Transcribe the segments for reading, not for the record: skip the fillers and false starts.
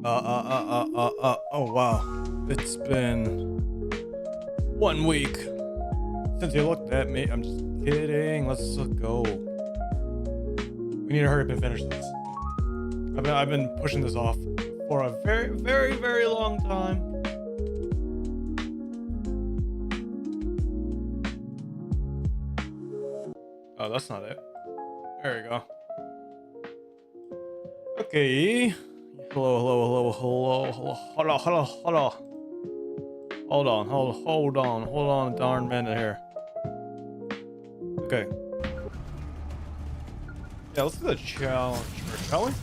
Oh wow. It's been 1 week since you looked at me. I'm just kidding. Let's go. We need to hurry up and finish this. I've been pushing this off for a very long time. Oh, that's not it. There we go. Okay. Hello. Hold on a darn minute here. Okay. Yeah, let's do the challenge first, shall we?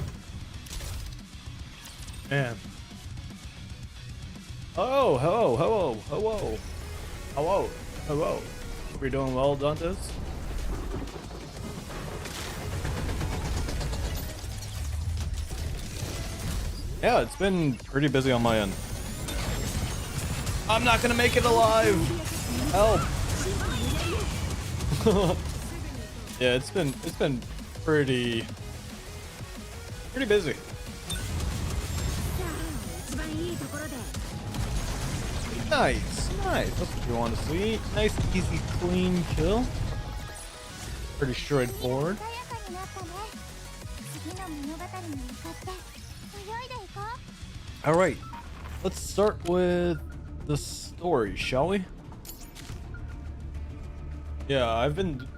Man. Oh, hello. Hope you're doing well, Dantes. Yeah, it's been pretty busy on my end. I'm not gonna make it alive. Help. Yeah, it's been pretty busy. Nice. That's what you want to see. Nice, easy, clean kill. Pretty straightforward. All right, let's start with the story, shall we? Yeah, I've been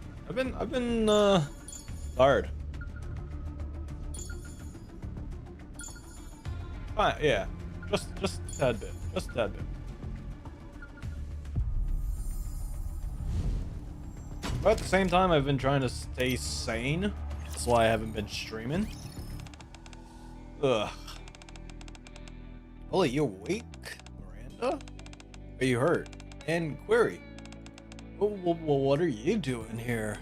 tired. Fine, yeah, just a tad bit, But at the same time, I've been trying to stay sane. That's why I haven't been streaming. Ugh. Holy, you awake, Miranda? Are you hurt? And Query. Well, what are you doing here?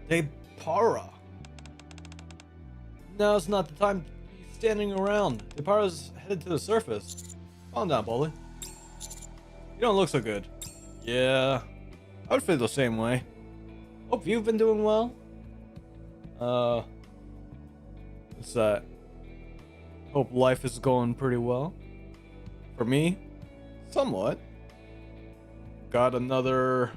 They para. Now's not the time to be standing around. The para's headed to the surface. Calm down, Bully. You don't look so good. Yeah, I would feel the same way. Hope you've been doing well. What's that? Hope life is going pretty well. For me, somewhat. Got another.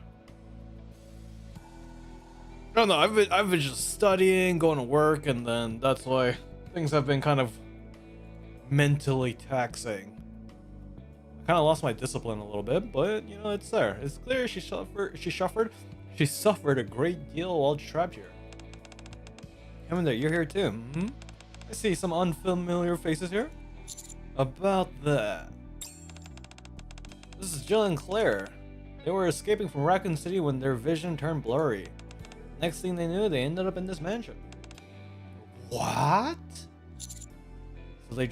I don't know. I've been just studying, going to work, and then that's why things have been kind of mentally taxing. I kind of lost my discipline a little bit, but you know it's there. It's clear she suffered a great deal while trapped here. Come in there. You're here too. Mm-hmm. I see some unfamiliar faces here. About that. This is Jill and Claire. They were escaping from Raccoon City when their vision turned blurry. Next thing they knew, they ended up in this mansion. What? So they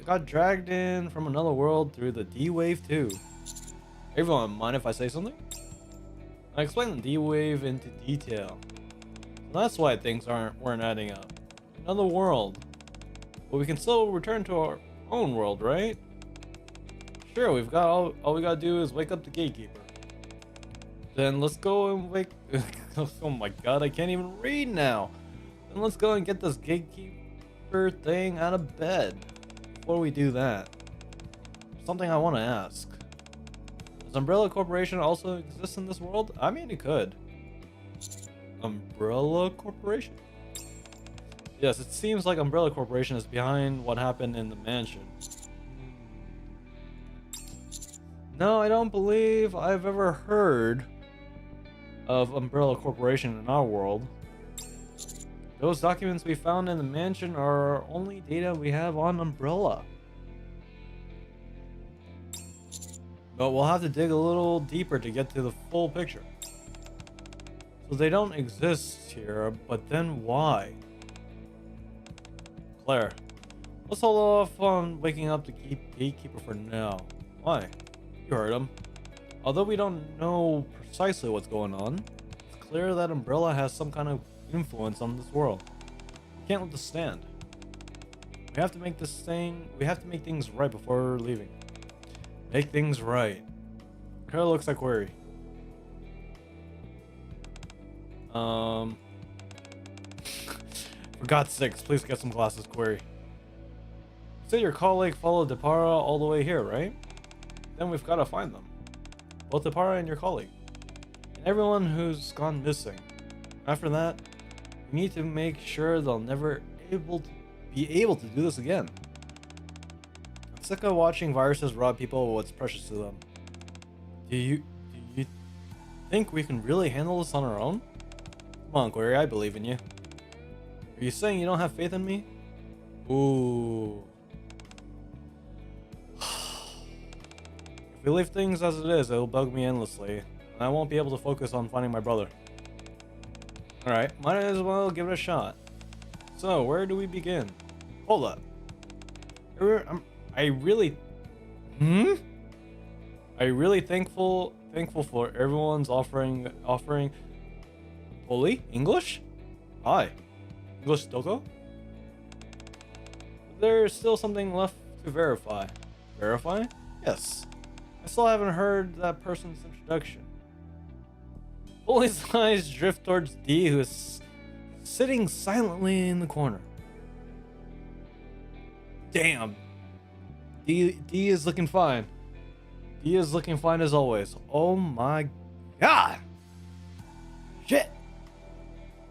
got dragged in from another world through the D-Wave too. Everyone, mind if I say something? I explained the D-Wave into detail. So that's why things weren't adding up. Another world. But we can still return to our own world, right? Sure, we've got all we gotta do is wake up the gatekeeper. Then let's go and wake. Oh my god, I can't even read now. Then let's go and get this gatekeeper thing out of bed. Before we do that, something I want to ask. Does Umbrella Corporation also exist in this world? I mean, it could. Umbrella Corporation? Yes, it seems like Umbrella Corporation is behind what happened in the mansion. No, I don't believe I've ever heard of Umbrella Corporation in our world. Those documents we found in the mansion are only data we have on Umbrella. But we'll have to dig a little deeper to get to the full picture. So they don't exist here, but then why? Claire, let's hold off on waking up the gatekeeper for now. Why? You heard him. Although we don't know precisely what's going on, it's clear that Umbrella has some kind of influence on this world. We can't let this stand. We have to make things right before leaving. Make things right. Kinda looks like Query. For God's sakes, please get some glasses, Query. Say your colleague followed Depara all the way here, right? Then we've got to find them. Both Depara and your colleague. And everyone who's gone missing. After that, we need to make sure they'll never be able to do this again. I'm sick of watching viruses rob people of what's precious to them. Do you think we can really handle this on our own? Come on, Query, I believe in you. Are you saying you don't have faith in me? Ooh. If we leave things as it is, it'll bug me endlessly, and I won't be able to focus on finding my brother. Alright, might as well give it a shot. So, where do we begin? Hold up. I really thankful for everyone's offering. Holy English? Hi. English Doko? There's still something left to verify. Verify? Yes. I still haven't heard that person's introduction. Holy's eyes drift towards D, who is sitting silently in the corner. Damn. D is looking fine. D is looking fine as always. Oh my god! Shit!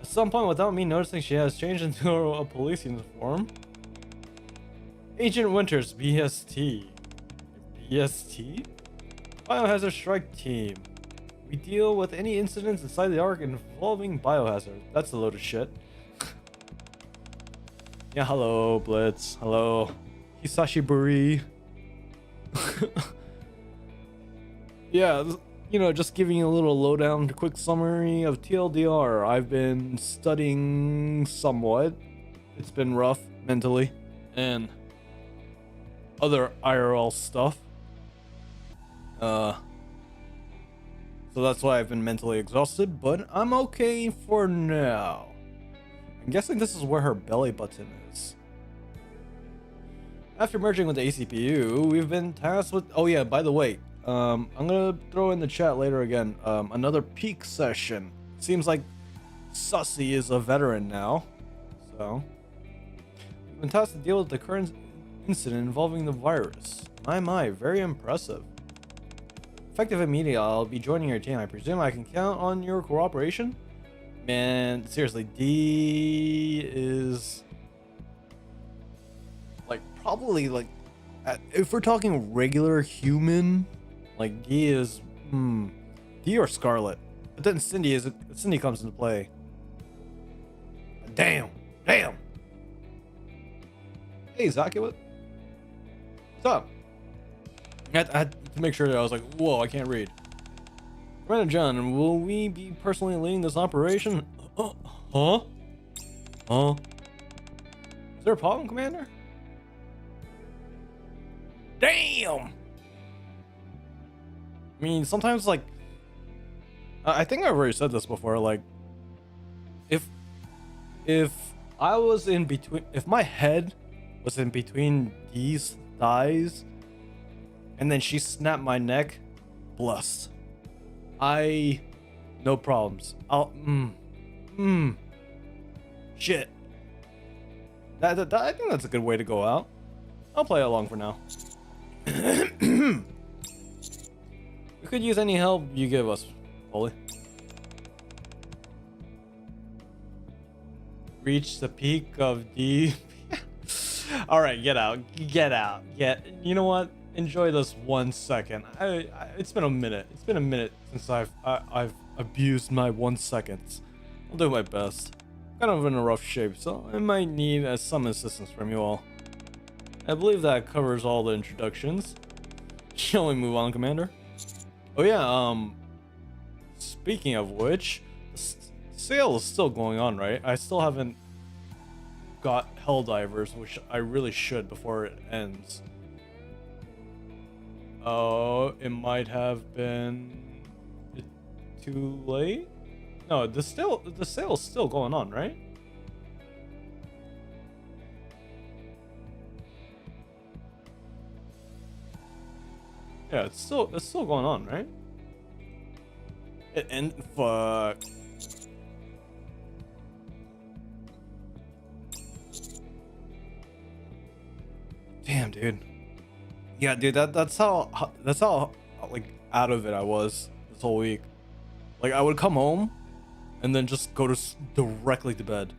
At some point, without me noticing, she has changed into a police uniform. Agent Winters, BST. BST? Biohazard Strike Team. We deal with any incidents inside the Ark involving biohazard. That's a load of shit. Yeah, hello, Blitz. Hello. Hisashiburi. Yeah, you know, just giving you a little lowdown, quick summary of TLDR. I've been studying somewhat. It's been rough mentally and other IRL stuff. So that's why I've been mentally exhausted, but I'm okay for now. I'm guessing this is where her belly button is. After merging with the ACPU, we've been tasked with... Oh yeah, by the way, I'm gonna throw in the chat later again, another peak session. Seems like Sussy is a veteran now, so... We've been tasked to deal with the current incident involving the virus. My, very impressive. Effective immediately, I'll be joining your team. I presume I can count on your cooperation? Man, seriously, D is... like, probably, like... if we're talking regular human, like, D is... D or Scarlet. But then Cindy comes into play. Damn! Hey, Zaki, what's up? I had to make sure that I was like, whoa, I can't read. Commander John, will we be personally leading this operation? Huh? Is there a problem, Commander? Damn! I mean, sometimes, like... I think I've already said this before, like... If I was in between... If my head was in between these thighs... and then she snapped my neck, blessed. No problems. Shit. I think that's a good way to go out. I'll play along for now. We could use any help you give us, Holy. Reach the peak of D. Alright, get out. You know what? Enjoy this 1 second. It's been a minute. It's been a minute since I've abused my 1 seconds. I'll do my best. Kind of in a rough shape, so I might need some assistance from you all. I believe that covers all the introductions. Shall we move on, Commander? Oh yeah, speaking of which, the sale is still going on, right? I still haven't got Helldivers, which I really should before it ends. Oh, it might have been too late? No, the sale is still going on, right? Yeah, it's still going on, right? And fuck. Damn. Damn, dude. Yeah, dude, that's how like out of it I was this whole week. Like I would come home and then just go to directly to bed.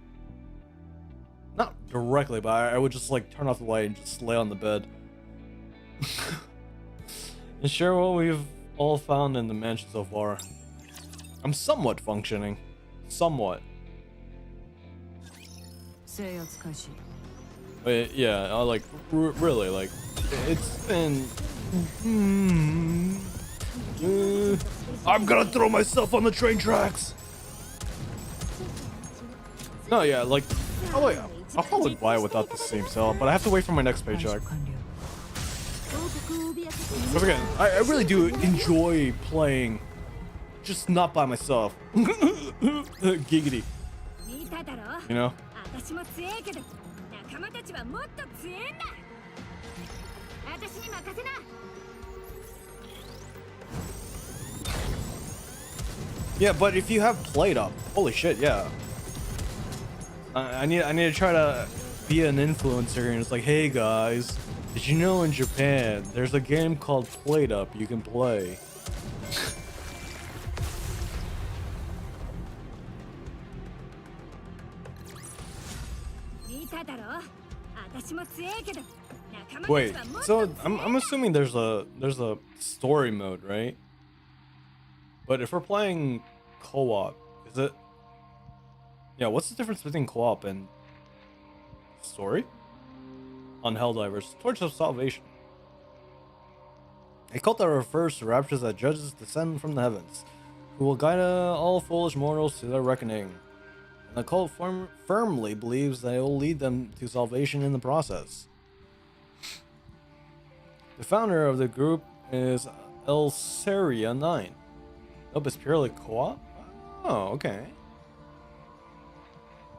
Not directly, but I would just like turn off the light and just lay on the bed. And share what we've all found in the mansion so far. I'm somewhat functioning. Somewhat. But yeah, I like really like it's been. I'm gonna throw myself on the train tracks. No, yeah, like I'll probably buy it without the Steam sale, but I have to wait for my next paycheck. Once again, I really do enjoy playing, just not by myself. Giggity. You know? Yeah, but if you have played up, holy shit, yeah. I need to try to be an influencer, and it's like, hey guys, did you know in Japan there's a game called Played Up you can play? Wait, so I'm assuming there's a story mode, right? But if we're playing co-op, is it? Yeah, what's the difference between co-op and story? On Helldivers, Torch of Salvation. A cult that refers to raptures that judges descend from the heavens, who will guide all foolish mortals to their reckoning. And the cult firmly believes that it will lead them to salvation in the process. The founder of the group is Elseria 9. Nope, it's purely co-op? Oh, okay.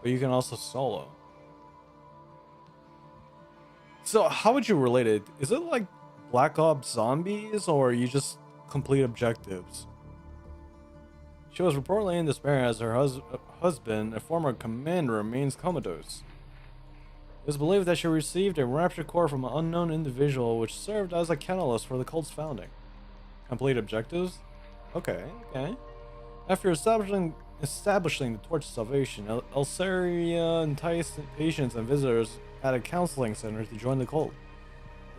But you can also solo. So how would you relate it? Is it like Black Ops Zombies, or you just complete objectives? She was reportedly in despair as her husband, a former commander, remains comatose. It is believed that she received a rapture core from an unknown individual, which served as a catalyst for the cult's founding. Complete objectives? Okay, okay. After establishing the Torch of Salvation, Elseria enticed patients and visitors at a counseling center to join the cult.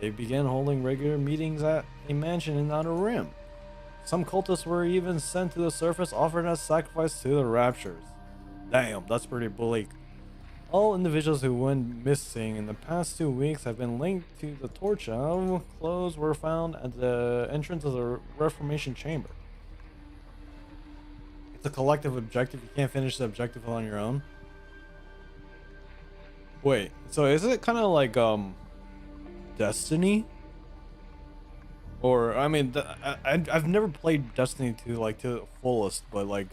They began holding regular meetings at a mansion in Outer Rim. Some cultists were even sent to the surface, offered as sacrifice to the Raptures. Damn, that's pretty bleak. All individuals who went missing in the past 2 weeks have been linked to the Torch. Clothes were found at the entrance of the Reformation Chamber. It's a collective objective. You can't finish the objective on your own. Wait, so is it kind of like Destiny? Or I mean, I've never played Destiny to the fullest, but like,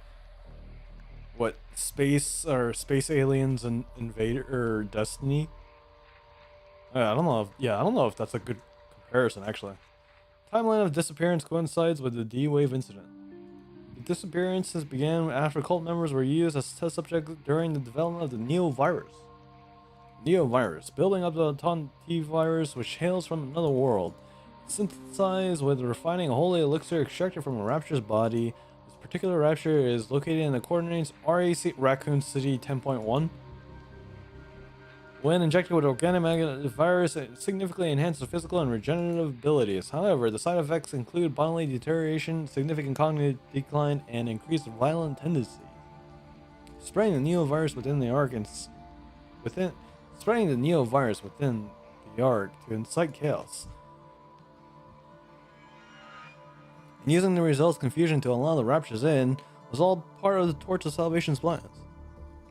what, space aliens and invader or Destiny? I don't know. I don't know if that's a good comparison actually. Timeline of disappearance coincides with the D-Wave incident. The disappearances began after cult members were used as test subjects during the development of the Neo-virus. Neo-virus, building up the T virus, which hails from another world. Synthesized with refining a holy elixir extracted from a rapture's body. This particular rapture is located in the coordinates RAC Raccoon City 10.1. When injected with organic magnet virus, it significantly enhances physical and regenerative abilities. However, the side effects include bodily deterioration, significant cognitive decline, and increased violent tendencies. Spreading the Neo-virus within the Ark Spreading the Neo-virus within the Ark to incite chaos. And using the results confusion to allow the Raptures in was all part of the Torch of Salvation's plans.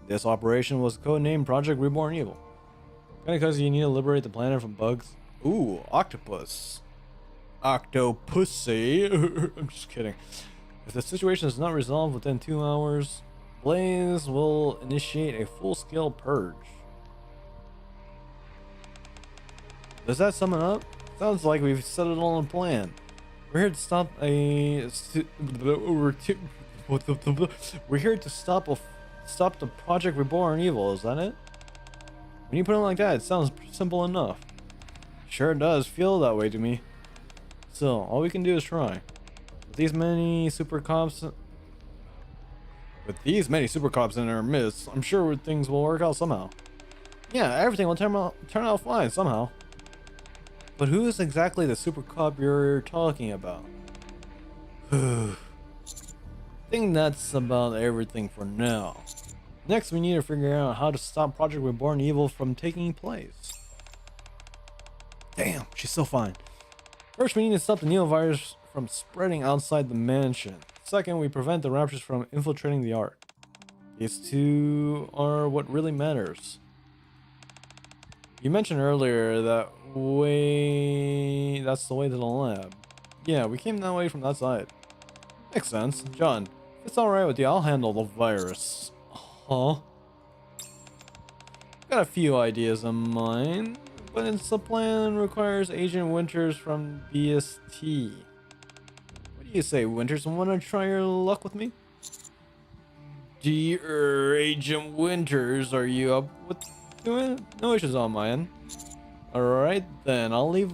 This operation was codenamed Project Reborn Evil. Kinda because you need to liberate the planet from bugs. Ooh, octopus. Octopussy. I'm just kidding. If the situation is not resolved within 2 hours, Blaze will initiate a full-scale purge. Does that sum it up? Sounds like we've set it all in plan. We're here to stop We're here to stop the Project Reborn Evil. Is that it? When you put it like that, it sounds simple enough. Sure does feel that way to me. Still, all we can do is try. With these many super cops in our midst, I'm sure things will work out somehow. Yeah, everything will turn out fine somehow. But who is exactly the super cop you're talking about? I think that's about everything for now. Next, we need to figure out how to stop Project Reborn evil from taking place. Damn, she's so fine. First, we need to stop the neovirus from spreading outside the mansion. Second, we prevent the raptors from infiltrating the Ark. These two are what really matters. You mentioned earlier that that's the way to the lab. Yeah, we came that way from that side. Makes sense. John, if it's alright with you, I'll handle the virus. Huh? Got a few ideas in mind, but the plan requires Agent Winters from BST. What do you say, Winters? Want to try your luck with me? Dear Agent Winters, are you up with doing it? No issues on my end. Alright then, I'll leave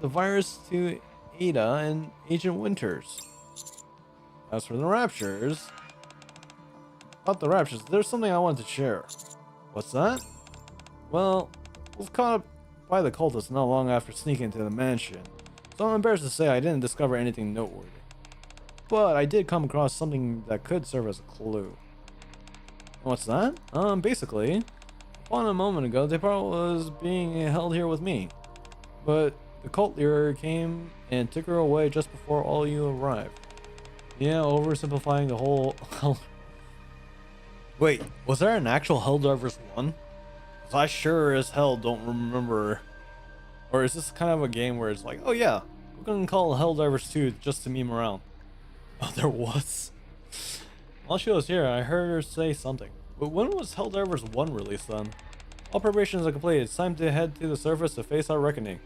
the virus to Ada and Agent Winters. As for the raptures, there's something I wanted to share. What's that? Well, I was caught up by the cultists not long after sneaking into the mansion, so I'm embarrassed to say I didn't discover anything noteworthy. But I did come across something that could serve as a clue. What's that? Basically, upon a moment ago, Depart was being held here with me, but the cult leader came and took her away just before all you arrived. Yeah, oversimplifying the whole hell. Wait, was there an actual Helldivers 1? 'Cause I sure as hell don't remember. Or is this kind of a game where it's like, oh yeah, we're gonna call Helldivers 2 just to meme around? Oh, there was. While she was here, I heard her say something. But when was Helldivers 1 released then? All preparations are complete. It's time to head to the surface to face our reckoning.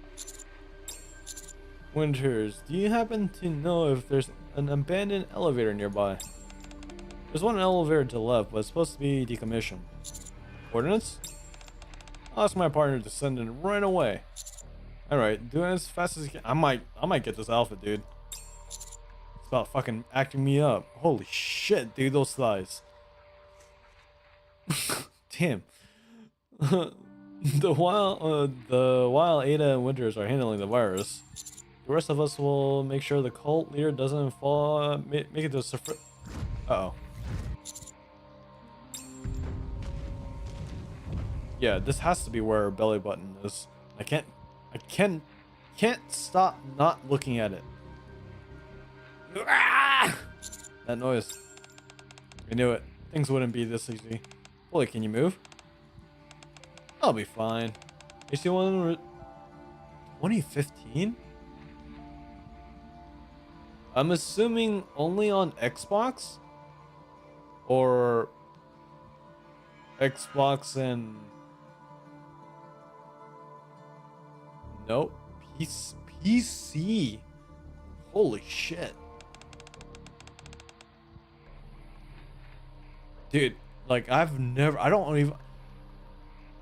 Winters, do you happen to know if there's an abandoned elevator nearby? There's one elevator to the left, but it's supposed to be decommissioned. Coordinates? I'll ask my partner to send it right away. Alright, do it as fast as you can. I might get this alpha, dude. It's about fucking acting me up. Holy shit, dude, those thighs. Damn. While Ada and Winters are handling the virus, the rest of us will make sure the cult leader doesn't fall. Make it to the surface. Uh-oh. Yeah, this has to be where her belly button is. I can't stop not looking at it. Ah! That noise. I knew it. Things wouldn't be this easy. Holy, can you move? I'll be fine. AC1 2015? I'm assuming only on Xbox? Or Xbox and... Nope. PC. Holy shit. Dude, like I don't even...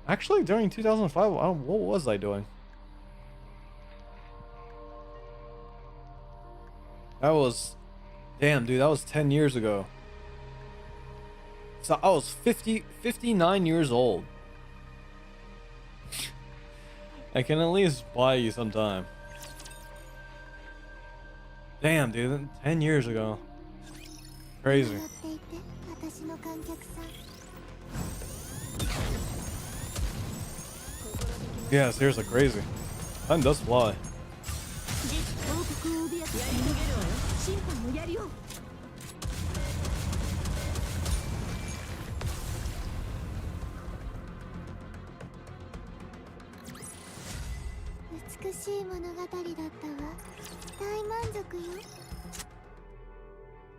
Actually, during 2005, what was I doing? That was... Damn, dude, that was 10 years ago. So I was 59 years old. I can at least buy you some time. Damn, dude, 10 years ago. Crazy. Yeah, seriously, crazy. Time does fly.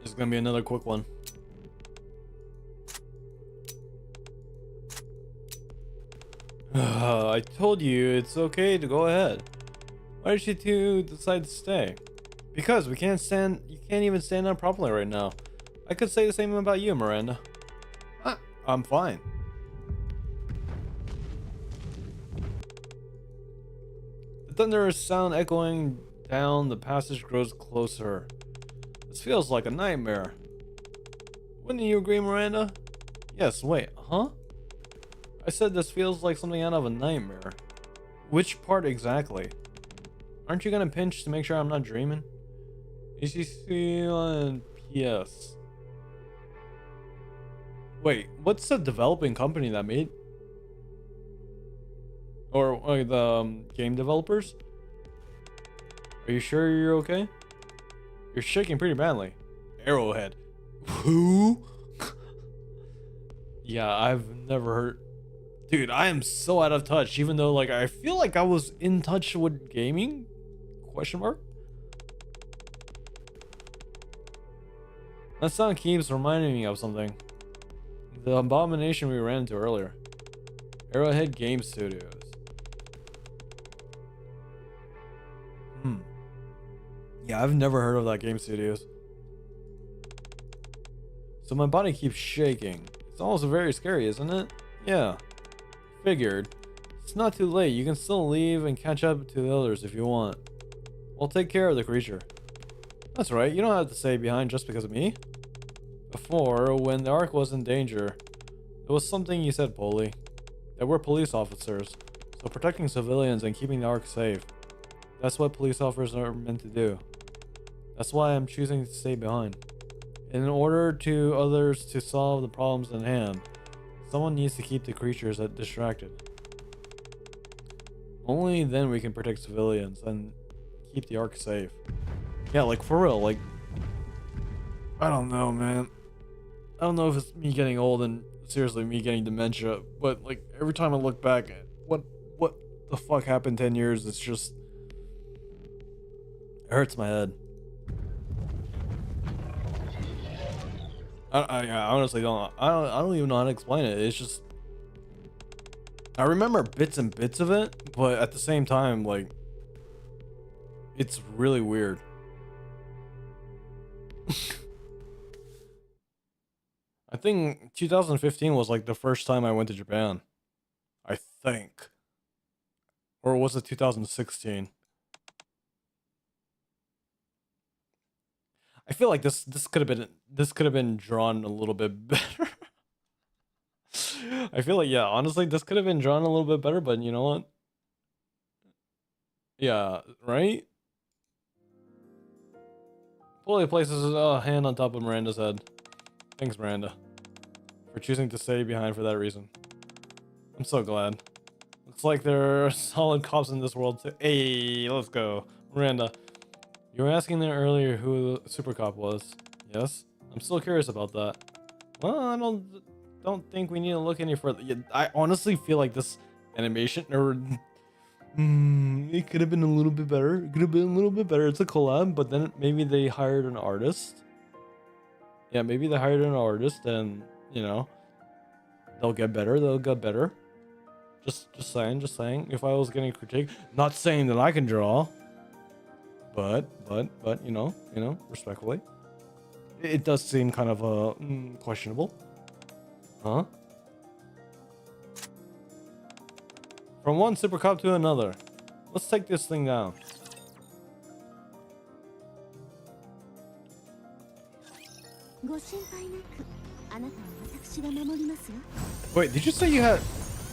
This is gonna be another quick one. I told you it's okay to go ahead. Why did you two decide to stay? Because you can't even stand up properly right now. I could say the same about you, Miranda. I'm fine. thunderous sound echoing down the passage grows closer. This feels like a nightmare. Wouldn't you agree, Miranda? Yes, wait, huh? I said this feels like something out of a nightmare. Which part exactly? Aren't you gonna pinch to make sure I'm not dreaming? ECC and PS. Wait, what's the developing company that made? Or the game developers? Are you sure you're okay? You're shaking pretty badly. Arrowhead. Who? Yeah, I've never heard. Dude, I am so out of touch, even though like I feel like I was in touch with gaming? Question mark? That sound keeps reminding me of something. The abomination we ran into earlier. Arrowhead Game Studios. Yeah, I've never heard of that game studios. So my body keeps shaking. It's also very scary, isn't it? Yeah. Figured. It's not too late. You can still leave and catch up to the others if you want. We'll take care of the creature. That's right. You don't have to stay behind just because of me. Before, when the Ark was in danger, there was something you said, Polly. That we're police officers. So protecting civilians and keeping the Ark safe. That's what police officers are meant to do. That's why I'm choosing to stay behind. In order to others to solve the problems in hand, someone needs to keep the creatures distracted. Only then we can protect civilians and keep the Ark safe. Yeah, like for real, like I don't know, man. I don't know if it's me getting old and seriously me getting dementia, but like every time I look back at what the fuck happened 10 years, it's just it hurts my head. I honestly don't. I don't even know how to explain it. It's just I remember bits and bits of it, but at the same time, like it's really weird. I think 2015 was like the first time I went to Japan. I think, or was it 2016? I feel like this could have been drawn a little bit better. I feel like, yeah, honestly, this could have been drawn a little bit better, but you know what? Yeah, right? Polly places a hand on top of Miranda's head. Thanks, Miranda, for choosing to stay behind for that reason. I'm so glad. Looks like there are solid cops in this world too. Hey, let's go. Miranda, you were asking there earlier who the super cop was. Yes? I'm still curious about that. Well, I don't think we need to look any further. Yeah, I honestly feel like this animation, or it could have been a little bit better. It could have been a little bit better. It's a collab, but then maybe they hired an artist. Yeah, maybe they hired an artist, and you know, they'll get better. They'll get better. Just saying. If I was getting critique, not saying that I can draw, but you know, respectfully, it does seem kind of questionable. Huh? From one super cop to another. Let's take this thing down. Wait, did you say you had...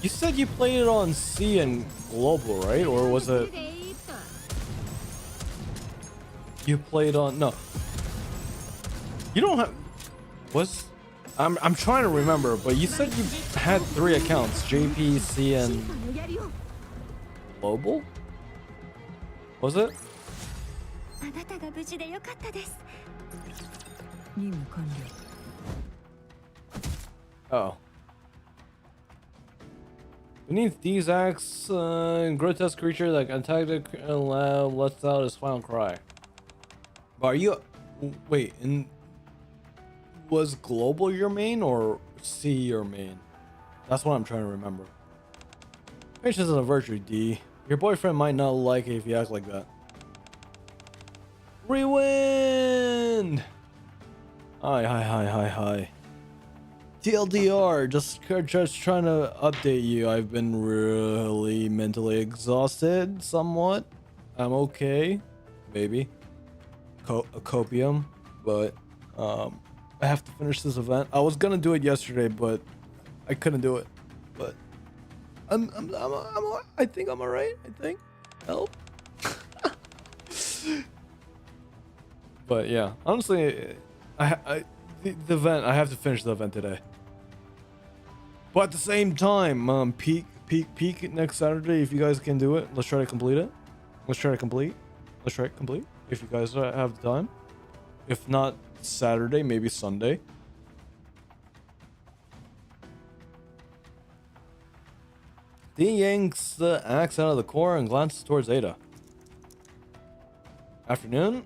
You said you played it on C and global, right? Or was it... You played on... No. You don't have... Was... I'm trying to remember, but you said you had 3 accounts. JP, C, and... Global? Was it? Oh. Beneath these acts, grotesque creature that attacked a lab lets out his final cry. But are you... Wait, was global your main or C your main? That's what I'm trying to remember. Patience is a virtue, D. Your boyfriend might not like it if you act like that. Rewind! Hi. TLDR, just trying to update you. I've been really mentally exhausted, somewhat. I'm okay, maybe. A copium, but I have to finish this event. I was gonna do it yesterday, but I couldn't do it. But I think I'm alright. I think. Help. But yeah, honestly, the event. I have to finish the event today. But at the same time, peak next Saturday. If you guys can do it, let's try to complete it. Let's try to complete. If you guys have the time. If not Saturday, maybe Sunday. Dean yanks the axe out of the core and glances towards Ada. Afternoon?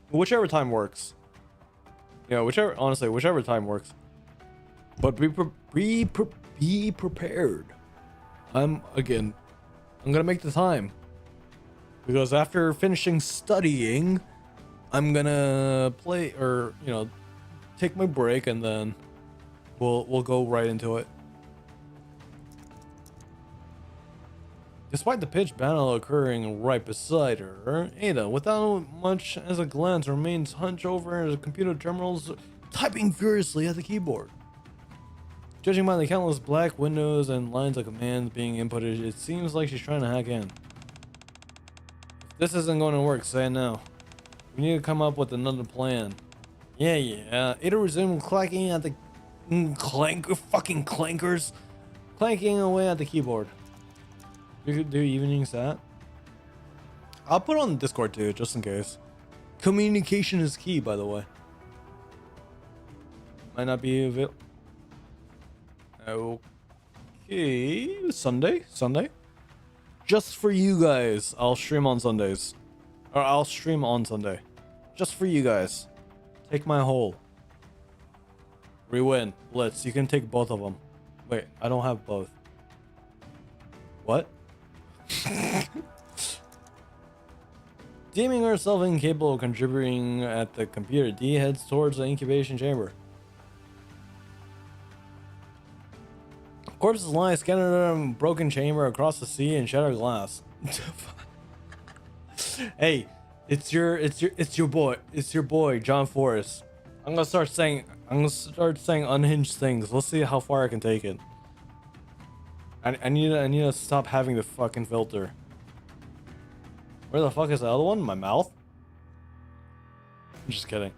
Whichever time works. Yeah, whichever time works. But be prepared. I'm gonna make the time. Because after finishing studying, I'm gonna play, or take my break, and then we'll go right into it. Despite the pitch battle occurring right beside her, Ada, without much as a glance, remains hunched over the computer terminals, typing furiously at the keyboard. Judging by the countless black windows and lines of commands being inputted, it seems like she's trying to hack in. If this isn't going to work, say it now. We need to come up with another plan. Yeah. Ada resumed clacking at the fucking clankers, clanking away at the keyboard. You could do evening sat. I'll put it on Discord too, just in case. Communication is key, by the way. Might not be available. Okay, Sunday. Just for you guys, I'll stream on Sundays. Or I'll stream on Sunday. Just for you guys. Take my hole. Rewin. Blitz. You can take both of them. Wait, I don't have both. What? Deeming herself incapable of contributing at the computer, D heads towards the incubation chamber. Corpses lie scattered in a broken chamber across the sea and shattered glass. Hey, it's your boy, John Forrest. I'm gonna start saying unhinged things. Let's see how far I can take it. I need to stop having the fucking filter. Where the fuck is the other one? My mouth? I'm just kidding.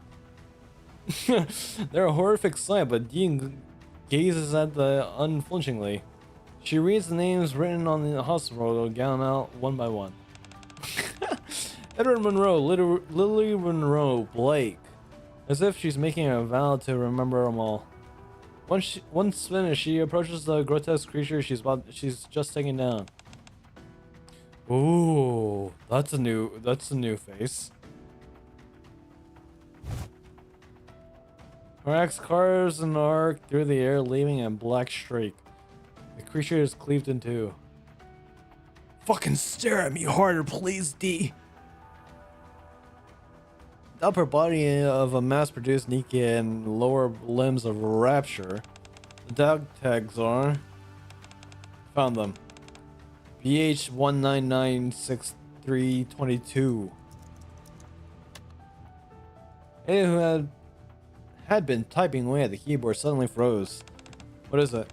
They're a horrific sight, but Dean gazes at the unflinchingly. She reads the names written on the hospital gown out one by one. Edward Monroe, Lily Monroe, Blake. As if she's making a vow to remember them all. Once finished, she approaches the grotesque creature she's just taken down. Ooh, that's a new face. Her axe carves an arc through the air, leaving a black streak. The creature is cleaved in two. Fucking stare at me harder, please, D. The upper body of a mass-produced NIKKE and lower limbs of Rapture. The dog tags are... Found them. BH1996322. Anyone who had been typing away at the keyboard suddenly froze. What is it?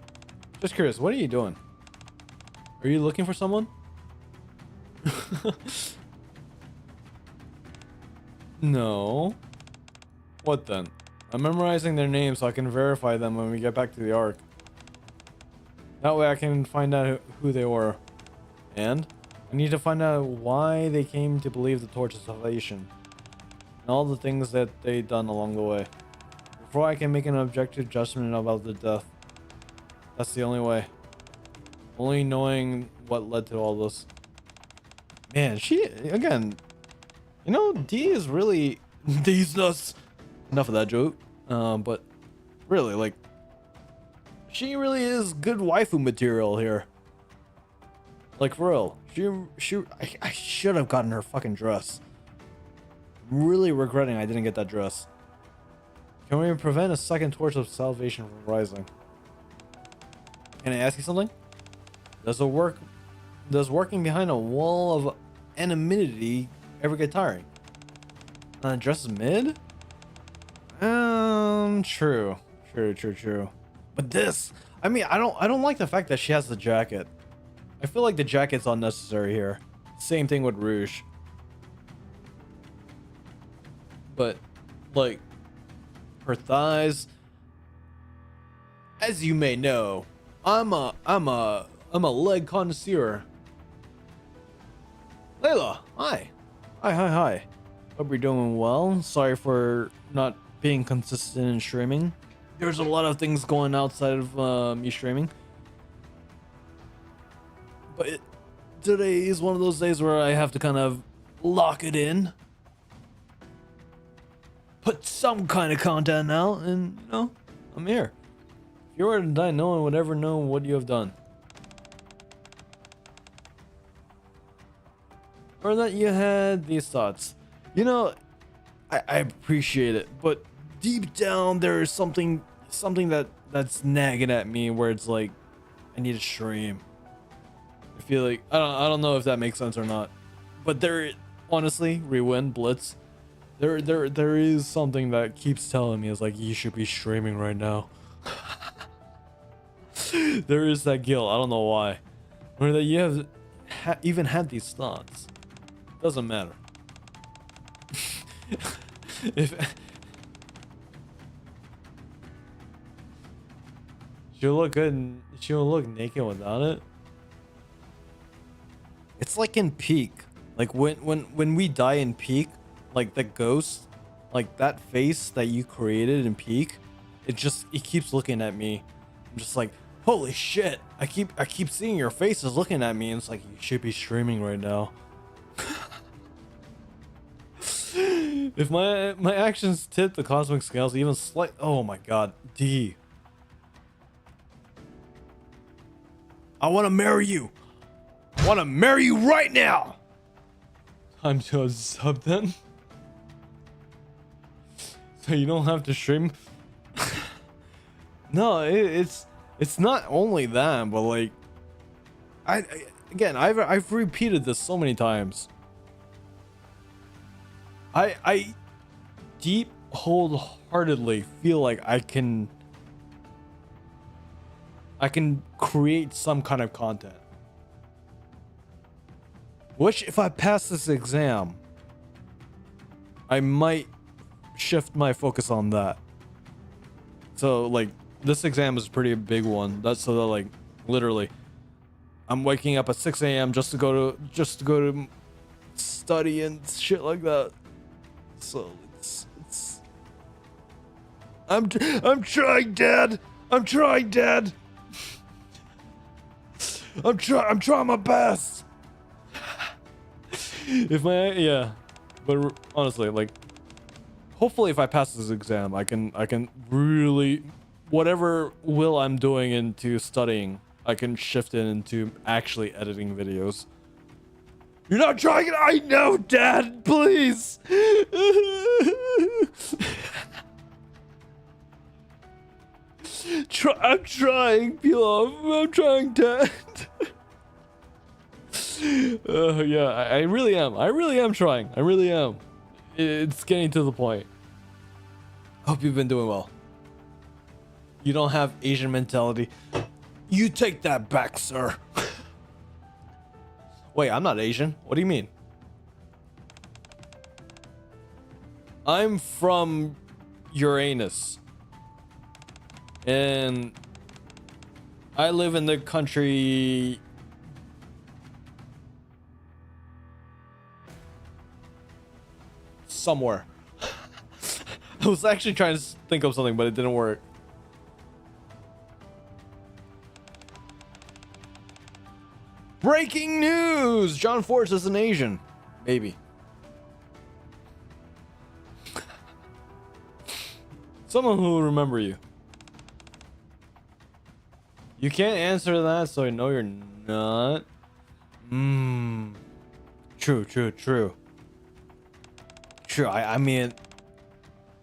Just curious, what are you doing? Are you looking for someone? No. What then? I'm memorizing their names so I can verify them when we get back to the Ark. That way I can find out who they were. And I need to find out why they came to believe the Torch of Salvation. And all the things that they done along the way. Before I can make an objective judgment about the death. That's the only way. Only knowing what led to all this. Man, she... Again... You know, D is really... D's nuts. Enough of that joke. But... Really, like... She really is good waifu material here. Like, for real. I should have gotten her fucking dress. I'm really regretting I didn't get that dress. Can we prevent a second Torch of Salvation from rising? Can I ask you something? Does working behind a wall of anonymity ever get tiring? Dress is mid? True. But this, I mean, I don't like the fact that she has the jacket. I feel like the jacket's unnecessary here. Same thing with Rouge. But like her thighs, as you may know, I'm a leg connoisseur. Layla, hi. Hi. Hope you're doing well. Sorry for not being consistent in streaming. There's a lot of things going outside of me streaming. But today is one of those days where I have to kind of lock it in. Put some kind of content out, and you know, I'm here. If you were to die, no one would ever know what you have done. Or that you had these thoughts. You know, I appreciate it, but deep down there is something that's nagging at me where it's like, I need a stream. I feel like I don't know if that makes sense or not, but there, honestly, Rewind Blitz, there is something that keeps telling me, is like, you should be streaming right now. There is that guilt. I don't know why, or that you have even had these thoughts. Doesn't matter. If she'll look good and she'll look naked without it. It's like in Peak, like when we die in Peak, like the ghost, like that face that you created in Peak, it keeps looking at me. I'm just like, holy shit! I keep seeing your faces looking at me, and it's like, you should be streaming right now. If my actions tip the cosmic scales even slight, oh my god, D. I want to marry you. I want to marry you right now. Time to sub then. So you don't have to stream. No, it's not only that, but like, I've repeated this so many times. I deep wholeheartedly feel like I can create some kind of content. Which, if I pass this exam, I might shift my focus on that. So like, this exam is a pretty big one. That's so that, like, literally, I'm waking up at 6 a.m. just to go to study and shit like that. So I'm trying, Dad. I'm trying my best. But honestly, like, hopefully if I pass this exam, I can really, whatever will I'm doing into studying, I can shift it into actually editing videos. You're not trying it. I know, Dad. Please. I'm trying, Pilaf. I'm trying, Dad. Yeah, I really am. I really am trying. I really am. It's getting to the point. Hope you've been doing well. You don't have Asian mentality. You take that back, sir. Wait, I'm not Asian. What do you mean? I'm from Uranus. And I live in the country somewhere. I was actually trying to think of something, but it didn't work. Breaking news! John Force is an Asian. Maybe. Someone who will remember you. You can't answer that, so I know you're not. True. True. I mean,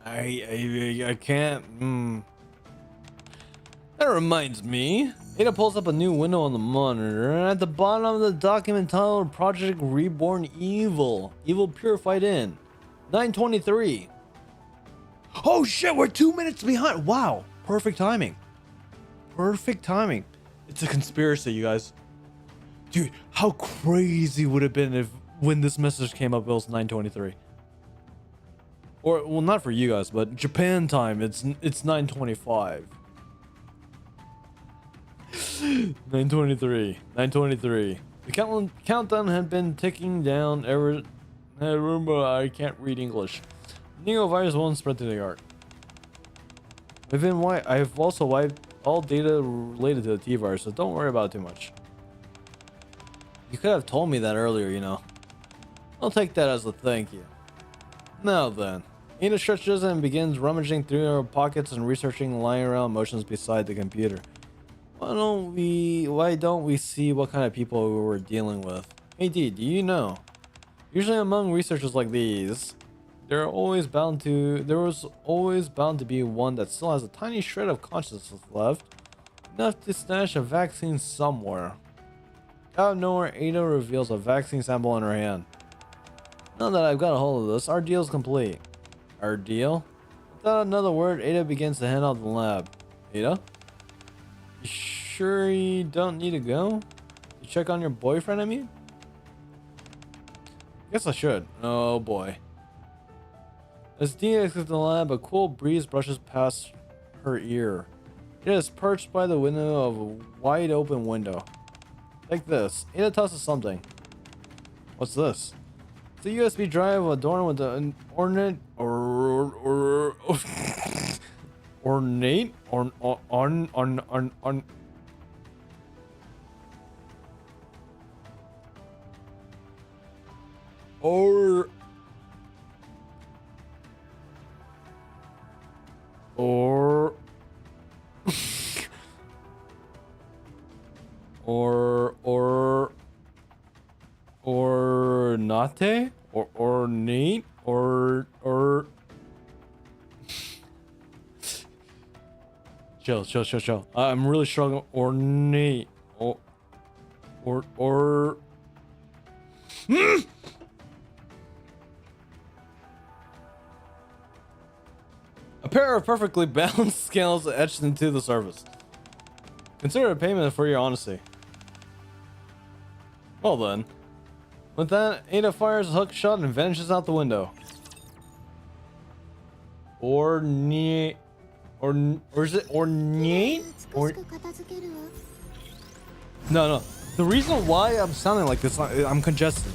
I can't. That reminds me. Ada pulls up a new window on the monitor, and at the bottom of the document titled Project Reborn Evil. Evil Purified in 923. Oh shit, we're 2 minutes behind. Wow, perfect timing. Perfect timing. It's a conspiracy, you guys. Dude, how crazy would it have been if when this message came up it was 923? Or, well, not for you guys, but Japan time, it's 925. 923. 923. The countdown had been ticking down ever. Remember, I can't read English. Neo virus won't spread to the yard. Within I have also wiped all data related to the T virus, so don't worry about it too much. You could have told me that earlier, you know. I'll take that as a thank you. Now then, Ada stretches and begins rummaging through her pockets and researching lying around motions beside the computer. Why don't we see what kind of people we're dealing with? Hey D, do you know? Usually among researchers like these, there was always bound to be one that still has a tiny shred of consciousness left, enough to stash a vaccine somewhere. Out of nowhere, Ada reveals a vaccine sample in her hand. Now that I've got a hold of this, our deal's complete. Our deal? Without another word, Ada begins to head out the lab. Ada? You sure you don't need to go? You check on your boyfriend, I mean? Guess I should. Oh boy. As Dee exits the lab, a cool breeze brushes past her ear. It is perched by the window of a wide open window. Like this. Ada tosses something. What's this? It's a USB drive adorned with an ornate ornate or ornate or chill. I'm really struggling. Ornate or a pair of perfectly balanced scales etched into the surface. Consider a payment for your honesty. Well then. With that, Ada fires a hook shot and vanishes out the window. Ornate. Or is it ornate? No. The reason why I'm sounding like this, I'm congested.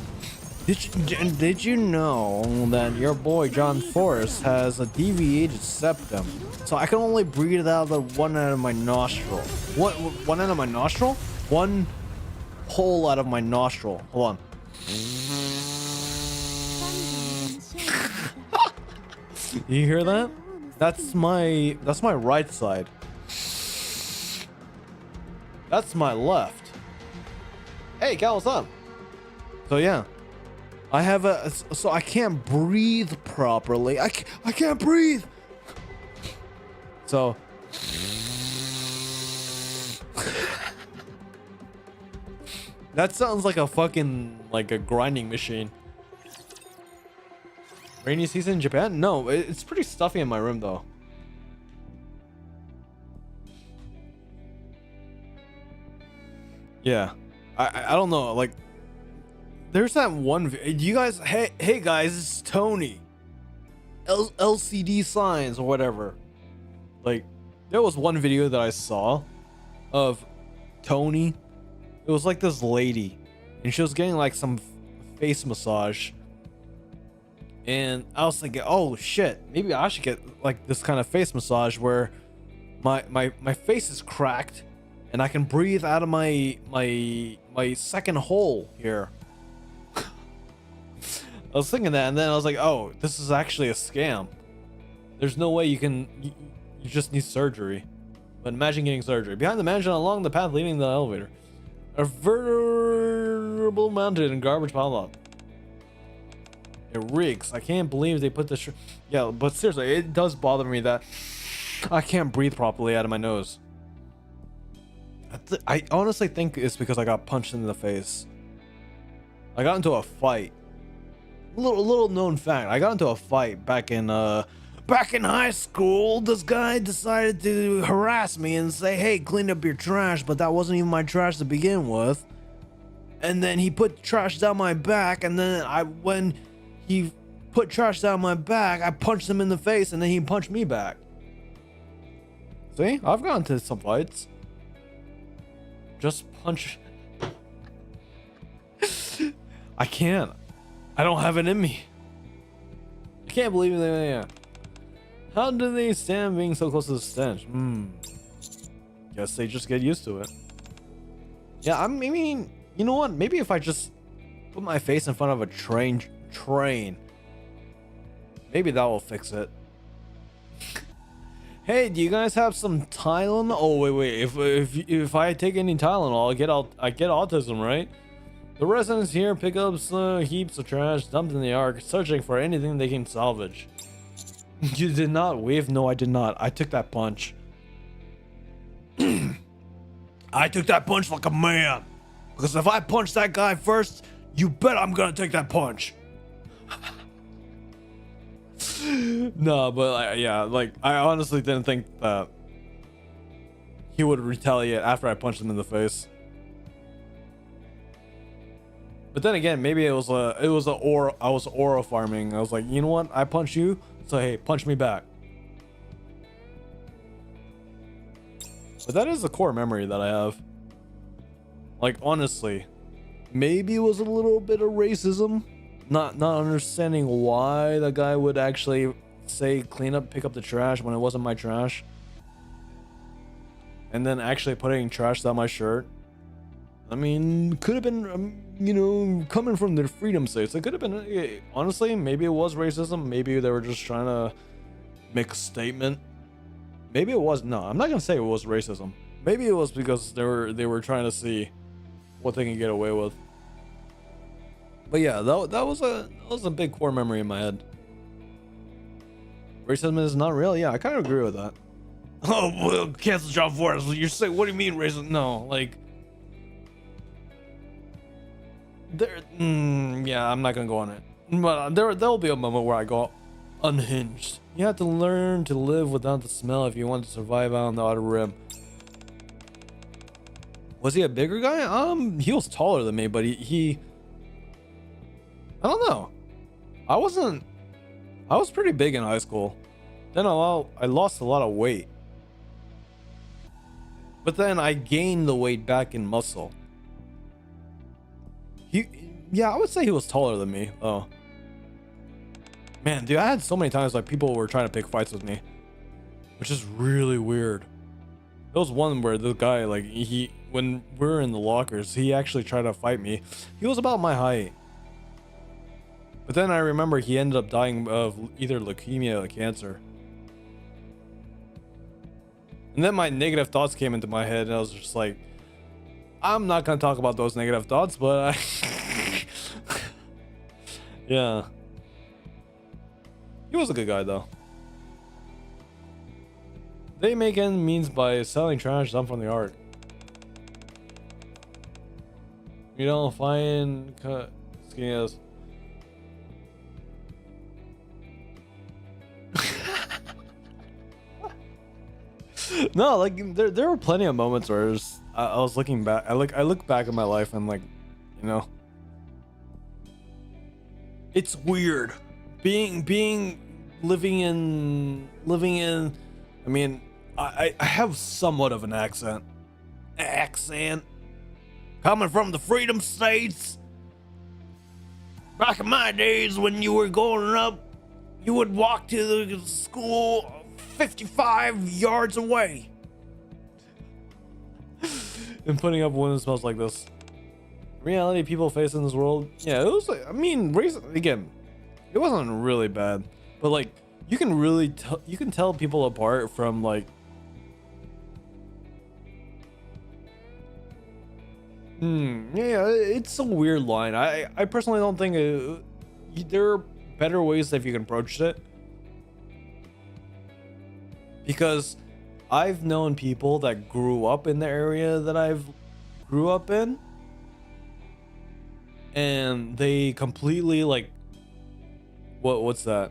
Did you know that your boy John Forrest has a deviated septum? So I can only breathe out the one end of my nostril. One end of my nostril? One hole out of my nostril. Hold on. You hear that? That's my right side. That's my left. Hey, Cal, what's up? So yeah, I have so I can't breathe properly. I can't breathe. So that sounds like a fucking a grinding machine. Rainy season in Japan? No, it's pretty stuffy in my room though. Yeah, I don't know. Like, there's that one. You guys, hey guys, it's Tony. LCD signs or whatever. Like, there was one video that I saw of Tony. It was like this lady, and she was getting like some face massage. And I was thinking, oh shit, maybe I should get like this kind of face massage where my face is cracked and I can breathe out of my second hole here. I was thinking that, and then I was like, oh, this is actually a scam. There's no way you just need surgery. But imagine getting surgery. Behind the mansion along the path leading to the elevator. A vertible mounted and garbage pile up. It reeks. I can't believe they put this. Yeah, but seriously, it does bother me that I can't breathe properly out of my nose. I honestly think it's because I got punched in the face. I got into a fight. Little known fact. I got into a fight back in high school. This guy decided to harass me and say, "Hey, clean up your trash," but that wasn't even my trash to begin with. And then he put trash down my back, and then when he put trash down my back, I punched him in the face, and then he punched me back. See, I've gotten into some fights. Just punch. I can't. I don't have it in me. I can't believe that. Yeah. How do they stand being so close to the stench? Guess they just get used to it. Yeah, I mean, you know what? Maybe if I just put my face in front of a train, maybe that will fix it. Hey, do you guys have some Tylenol? Oh wait. If I take any Tylenol, I get autism, right? The residents here pick up heaps of trash dumped in the Ark, searching for anything they can salvage. You did not wave? No, I did not. I took that punch. I took that punch like a man. Because if I punch that guy first, you bet I'm gonna take that punch. No, but yeah, like I honestly didn't think that he would retaliate after I punched him in the face. But then again, maybe I was aura farming. I was like, you know what? I punch you, so hey, punch me back. But that is a core memory that I have. Like honestly, maybe it was a little bit of racism, not understanding why the guy would actually say pick up the trash when it wasn't my trash, and then actually putting trash down my shirt. I mean, could have been, you know, coming from their freedom states. It could have been, honestly, maybe it was racism. Maybe they were just trying to make a statement. Maybe it was, no, I'm not going to say it was racism. Maybe it was because they were trying to see what they can get away with. But yeah, that was a big core memory in my head. Racism is not real? Yeah, I kind of agree with that. Oh, well, cancel job for us. You're saying, what do you mean racism? No, like, yeah, I'm not gonna go on it, but there'll be a moment where I go unhinged. You have to learn to live without the smell if you want to survive out on the outer rim. Was he a bigger guy? He was taller than me, but he I don't know. I was pretty big in high school. Then I lost a lot of weight, but then I gained the weight back in muscle. Yeah, I would say he was taller than me. Oh man, dude, I had so many times like people were trying to pick fights with me, which is really weird. There was one where the guy, like, when we were in the lockers, he actually tried to fight me. He was about my height, but then I remember he ended up dying of either leukemia or cancer. And then my negative thoughts came into my head, and I was just like, I'm not gonna talk about those negative thoughts, but yeah, he was a good guy though. They make ends means by selling trash dumped from the Ark. You don't find skinny as. No, like there were plenty of moments where I was looking back. I look back at my life and, like, you know, it's weird living in. I mean, I have somewhat of an accent coming from the freedom states. Back in my days when you were growing up, you would walk to the school 55 yards away. And putting up one that smells like this. Reality people face in this world. Yeah, it was like, I mean, again, it wasn't really bad, but like you can really tell people apart from, like, yeah, it's a weird line. I personally don't think there are better ways that you can approach it, because I've known people that grew up in the area that I've grew up in, and they completely like what's that?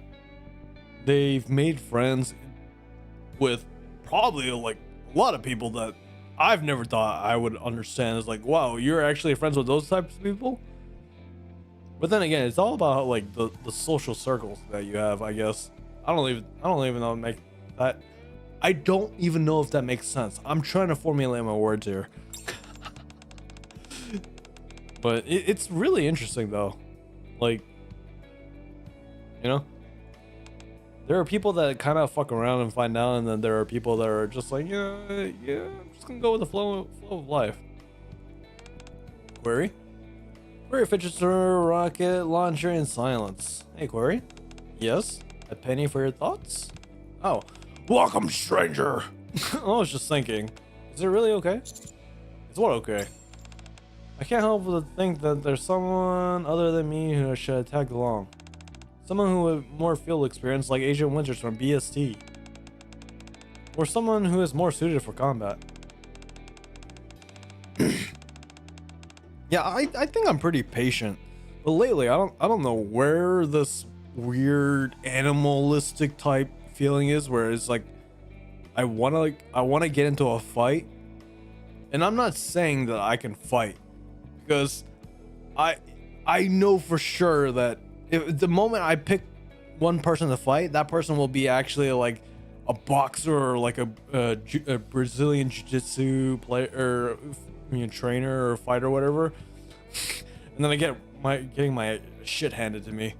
They've made friends with probably like a lot of people that I've never thought I would understand. It's like, wow, you're actually friends with those types of people. But then again, it's all about like the social circles that you have, I guess. I don't even know make that. I don't even know if that makes sense. I'm trying to formulate my words here. But it's really interesting though. Like, you know, there are people that kind of fuck around and find out, and then there are people that are just like, yeah, I'm just gonna go with the flow of life. Query? Query fidgeter, rocket launcher, and silence. Hey, Query. Yes? A penny for your thoughts? Oh. Welcome, stranger! I was just thinking. Is it really okay? It's what okay? I can't help but think that there's someone other than me who should have tagged along. Someone who with more field experience like Agent Winters from BST. Or someone who is more suited for combat. Yeah, I think I'm pretty patient. But lately I don't know where this weird animalistic type feeling is, where it's like I wanna get into a fight. And I'm not saying that I can fight, because I know for sure that if the moment I pick one person to fight, that person will be actually like a boxer or like a Brazilian jiu-jitsu player, or trainer or fighter or whatever. And then I getting my shit handed to me.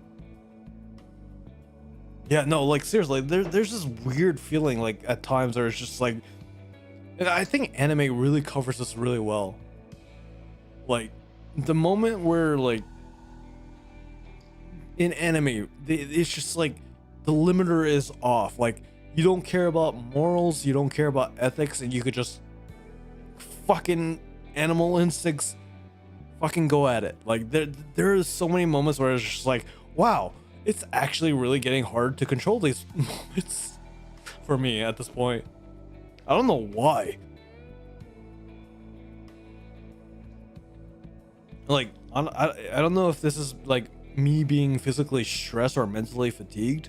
Yeah, no, like seriously, there's this weird feeling like at times where it's just like, and I think anime really covers this really well. Like the moment where like in anime, it's just like the limiter is off. Like you don't care about morals, you don't care about ethics, and you could just fucking animal instincts fucking go at it. Like there is so many moments where it's just like, wow, it's actually really getting hard to control these moments for me at this point. I don't know why. Like, I don't know if this is like me being physically stressed or mentally fatigued,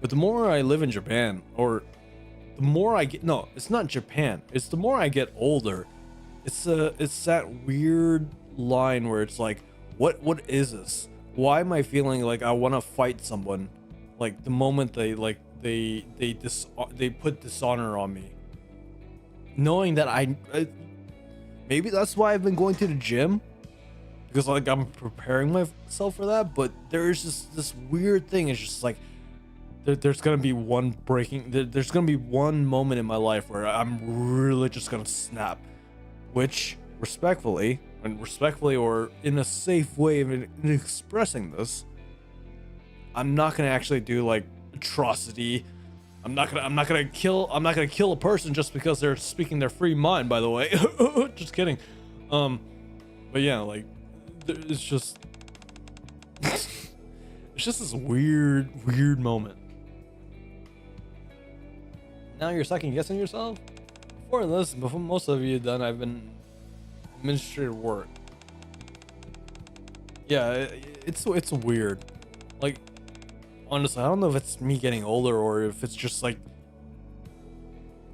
but the more I live in Japan, or the more I get, no, it's not Japan, it's the more I get older, it's that weird line where it's like, what is this? Why am I feeling like I want to fight someone? Like the moment they put dishonor on me, knowing that I maybe that's why I've been going to the gym, because like I'm preparing myself for that. But there's just this weird thing. It's just like there's gonna be there's gonna be one moment in my life where I'm really just gonna snap, which respectfully or in a safe way of expressing this, I'm not gonna actually do like atrocity. I'm not gonna kill a person just because they're speaking their free mind, by the way. Just kidding. But yeah, like it's just it's just this weird moment. Now you're second guessing yourself? Before most of you done, I've been administrative work. Yeah, it's weird. Like honestly, I don't know if it's me getting older or if it's just like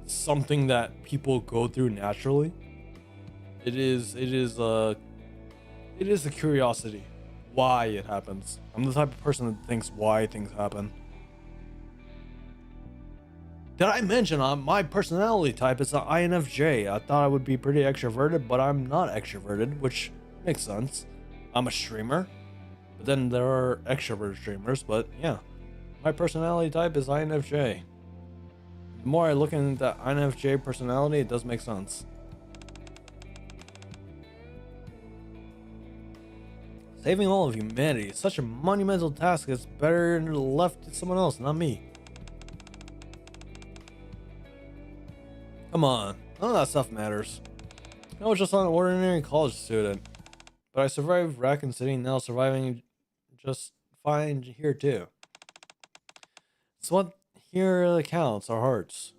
something that people go through naturally. It is a curiosity why it happens. I'm the type of person that thinks why things happen. Did I mention my personality type is an INFJ? I thought I would be pretty extroverted, but I'm not extroverted, which makes sense. I'm a streamer, but then there are extrovert streamers, but yeah. My personality type is INFJ. The more I look into INFJ personality, it does make sense. Saving all of humanity is such a monumental task. It's better left to someone else, not me. Come on, none of that stuff matters. I was just an ordinary college student, but I survived Raccoon City, now surviving just fine here too. So what here counts, our hearts.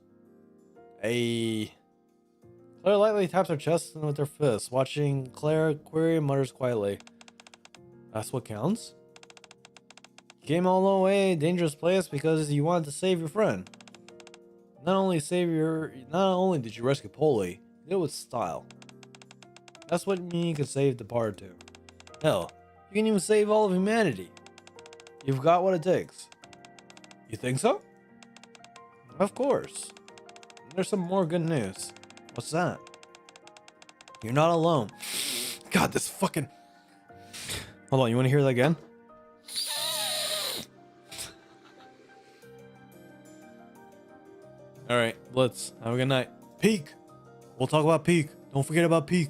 Claire lightly taps her chest with her fist, watching Claire. Query mutters quietly. That's what counts? You came all the way dangerous place because you wanted to save your friend. Not only did you rescue Polly, you did it with style. That's what you could save the part to. Hell, you can even save all of humanity. You've got what it takes. You think so? Of course. There's some more good news. What's that? You're not alone. God, this fucking... Hold on, you want to hear that again? Alright, Blitz. Have a good night. Peak! We'll talk about Peak. Don't forget about Peak.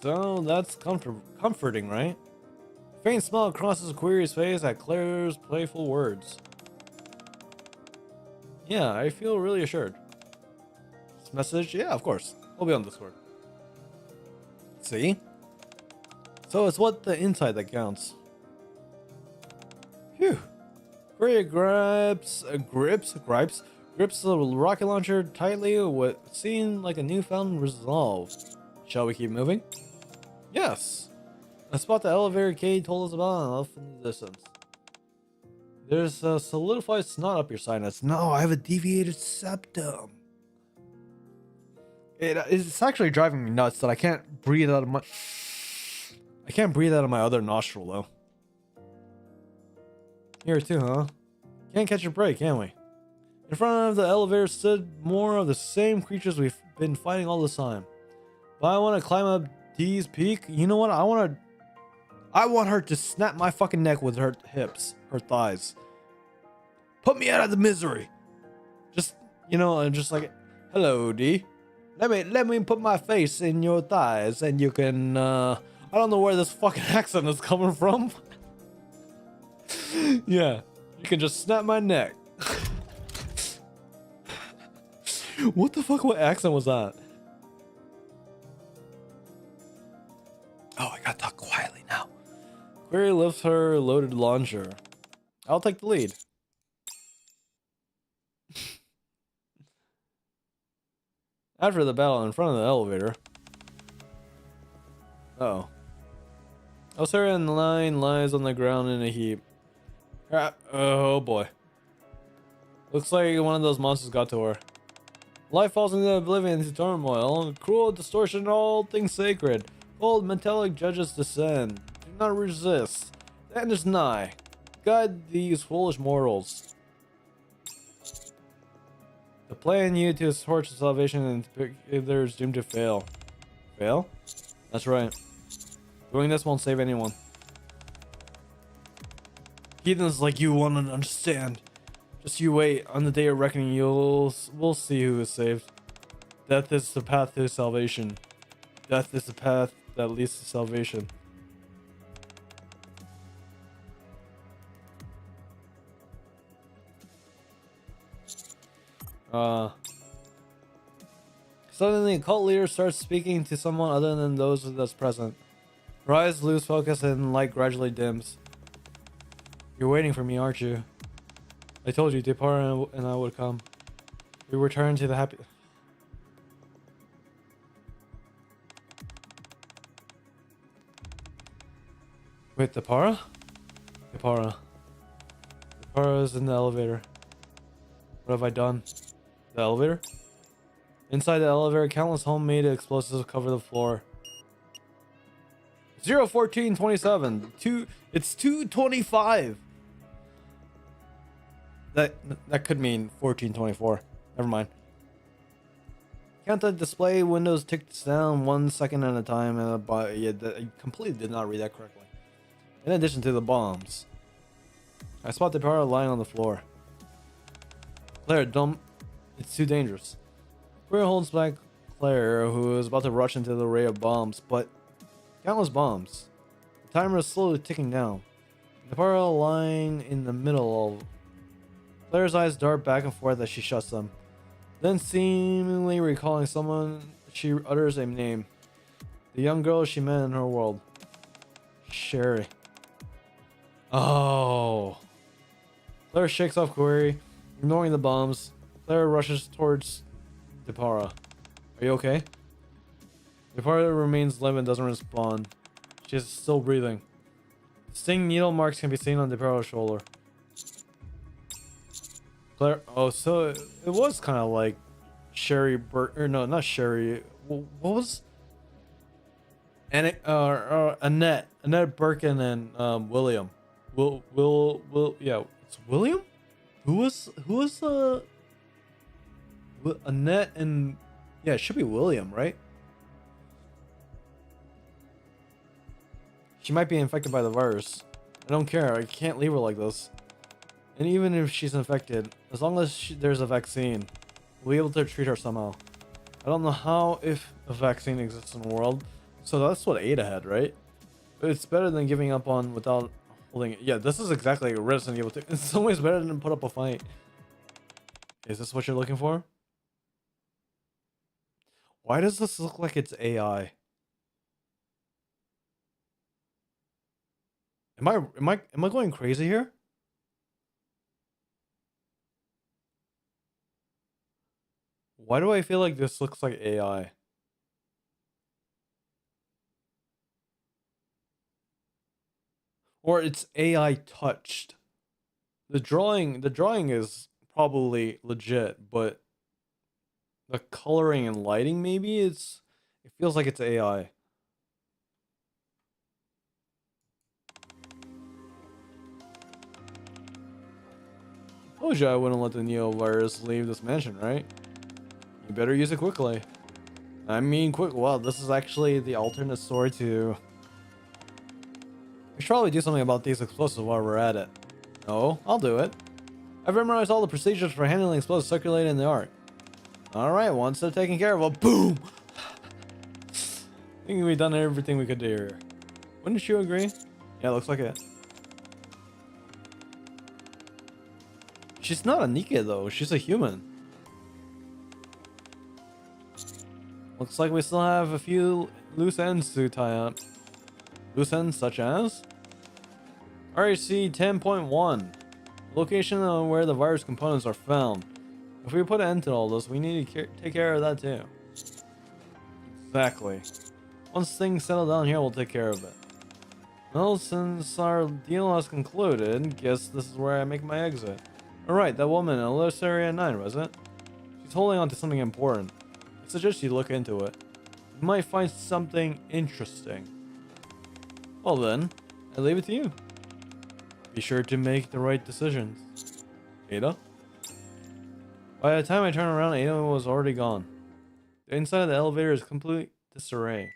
So, that's comforting, right? Faint smile crosses Query's face at Claire's playful words. Yeah, I feel really assured. This message? Yeah, of course. We'll be on Discord. See? So it's what the inside that counts. Phew. Query grips the rocket launcher tightly with what seemed like a newfound resolve. Shall we keep moving? Yes. I spot the elevator Kate told us about off in the distance. There's a solidified snot up your sinus. No, I have a deviated septum. It's actually driving me nuts that I can't breathe out of my... I can't breathe out of my other nostril, though. Here too, huh? Can't catch a break, can we? In front of the elevator stood more of the same creatures we've been fighting all this time. But I want to climb up Dee's peak. You know what? I want her to snap my fucking neck with her hips, her thighs. Put me out of the misery. Just, you know, just like, hello, D. Let me put my face in your thighs, and you can. I don't know where this fucking accent is coming from. Yeah, you can just snap my neck. What the fuck? What accent was that? Oh, I gotta talk quietly now. Query lifts her loaded launcher. I'll take the lead. After the battle in front of the elevator. Uh-oh. Osara in line lies on the ground in a heap. Oh boy. Looks like one of those monsters got to her. Life falls into oblivion, into turmoil. Cruel distortion, all things sacred. Cold metallic judges descend. Do not resist. The end is nigh. Guide these foolish mortals. The plan you to torch the salvation and if there's doomed to fail. Fail? That's right. Doing this won't save anyone. Heathens like you won't understand. Just you wait. On the day of reckoning, we'll see who is saved. Death is the path to salvation. Death is the path that leads to salvation. Suddenly, a cult leader starts speaking to someone other than those that's present. Her eyes lose focus and light gradually dims. You're waiting for me, aren't you? I told you, Depart and I would come. We return to the happy... Wait, Depara? Depara is in the elevator. What have I done? The elevator? Inside the elevator, countless homemade explosives cover the floor. 01427. It's 225. That could mean 1424. Never mind. Count the display windows ticked down 1 second at a time, and I completely did not read that correctly. In addition to the bombs, I spot the power lying on the floor. Claire, don't. It's too dangerous. Queer holds back Claire, who is about to rush into the array of bombs, but countless bombs. The timer is slowly ticking down. The power lying in the middle of Claire's eyes dart back and forth as she shuts them. Then, seemingly recalling someone, she utters a name. The young girl she met in her world. Sherry. Oh. Claire shakes off Query, ignoring the bombs. Claire rushes towards Depara. Are you okay? Depara remains limp and doesn't respond. She is still breathing. Sting needle marks can be seen on Depara's shoulder. Claire, oh, so it was kind of like Sherry or no, not Sherry. What was? And Annette Birkin and William. Yeah, it's William. Who was Annette and yeah, it should be William, right? She might be infected by the virus. I don't care. I can't leave her like this. And even if she's infected, as long as there's a vaccine, we'll be able to treat her somehow. I don't know how if a vaccine exists in the world. So that's what Ada had, right? But it's better than giving up on without holding it. Yeah, this is exactly like Resident Evil 2. In some ways better than put up a fight. Is this what you're looking for? Why does this look like it's AI? Am I going crazy here? Why do I feel like this looks like AI? Or it's AI touched. The drawing is probably legit, but the coloring and lighting maybe it feels like it's AI. Told you I wouldn't let the Neo virus leave this mansion, right? You better use it quickly. I mean quick. Wow, this is actually the alternate story too. We should probably do something about these explosives while we're at it. No, I'll do it. I've memorized all the procedures for handling explosives circulating in the Ark. Alright, once they're taken care of, well, boom! I think we've done everything we could do here. Wouldn't you agree? Yeah, looks like it. She's not a NIKKE though, she's a human. Looks like we still have a few loose ends to tie up. Loose ends such as? REC 10.1. Location of where the virus components are found. If we put an end to all this, we need to take care of that too. Exactly. Once things settle down here, we'll take care of it. Well, since our deal has concluded, guess this is where I make my exit. Alright, that woman in List Area 9, wasn't it? She's holding on to something important. I suggest you look into it. You might find something interesting. Well then, I leave it to you. Be sure to make the right decisions. Ada? By the time I turn around, Ada was already gone. The inside of the elevator is complete disarray.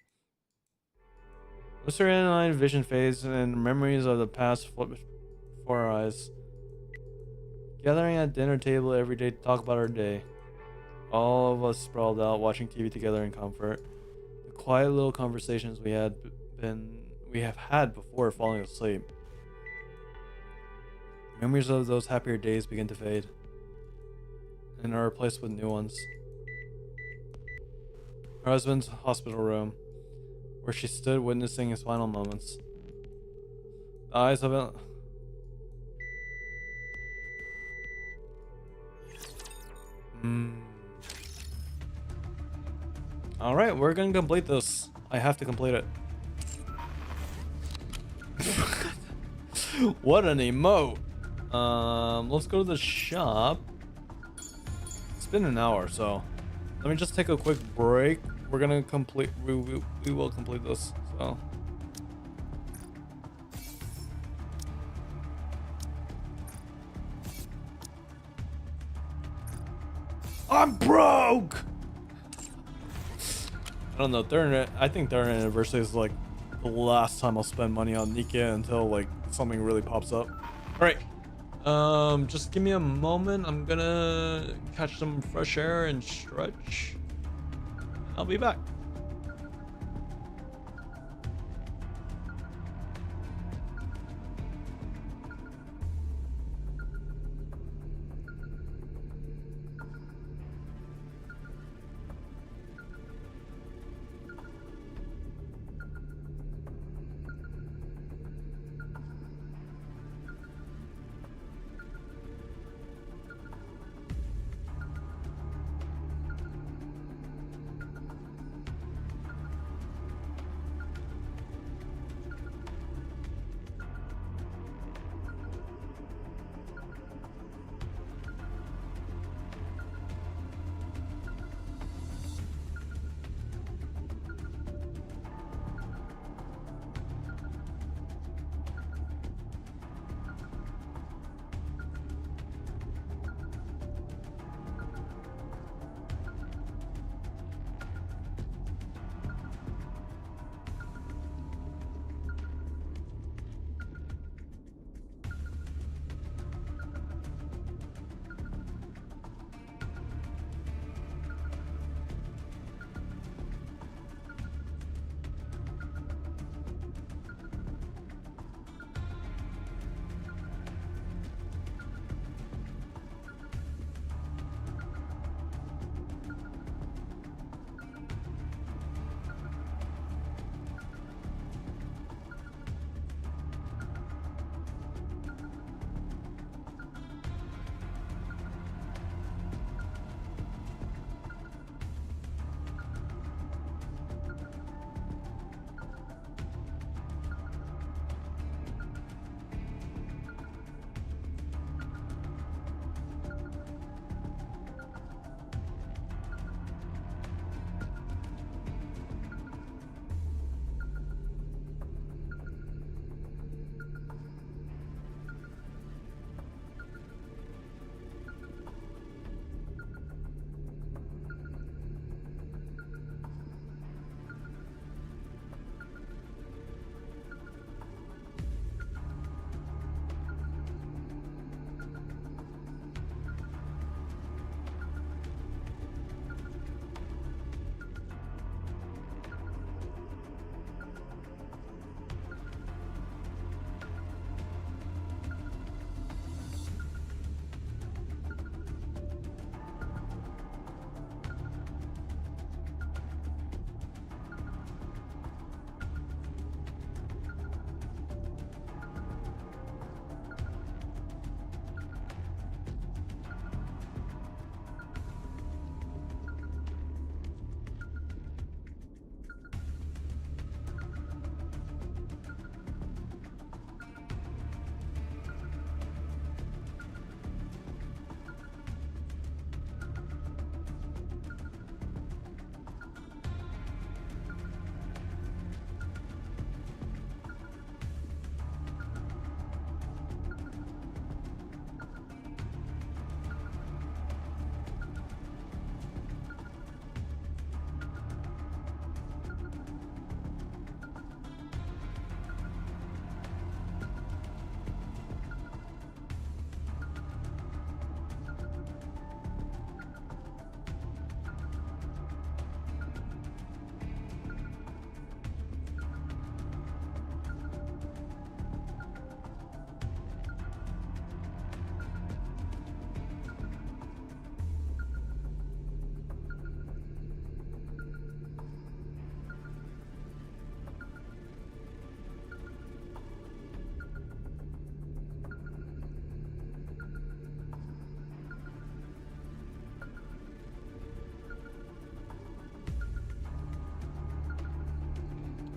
Mr. N9 vision fades and memories of the past flip before our eyes. Gathering at dinner table every day to talk about our day. All of us sprawled out watching TV together in comfort. The quiet little conversations we have had before falling asleep. Memories of those happier days begin to fade and are replaced with new ones. Her husband's hospital room, where she stood witnessing his final moments. The eyes of it. Alright, we're gonna complete this. I have to complete it. What an emote. Let's go to the shop. It's been an hour, so let me just take a quick break. We're gonna complete. We will complete this. So. I'm broke. I don't know. I think third anniversary is like the last time I'll spend money on NIKKE until like something really pops up. All right. Just give me a moment. I'm gonna catch some fresh air and stretch. I'll be back.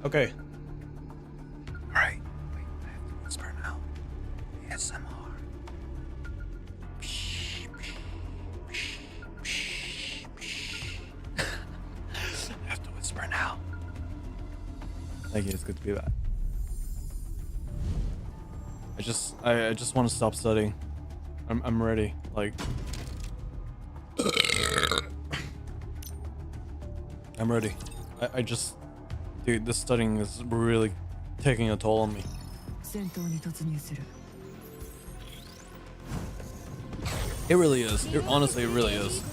Okay. Alright. Wait, I have to whisper now. ASMR. I have to whisper now. Thank you. It's good to be back. I just want to stop studying. I'm ready. Like, I'm ready. I just, dude, this studying is really taking a toll on me. It really is. Honestly, it really is.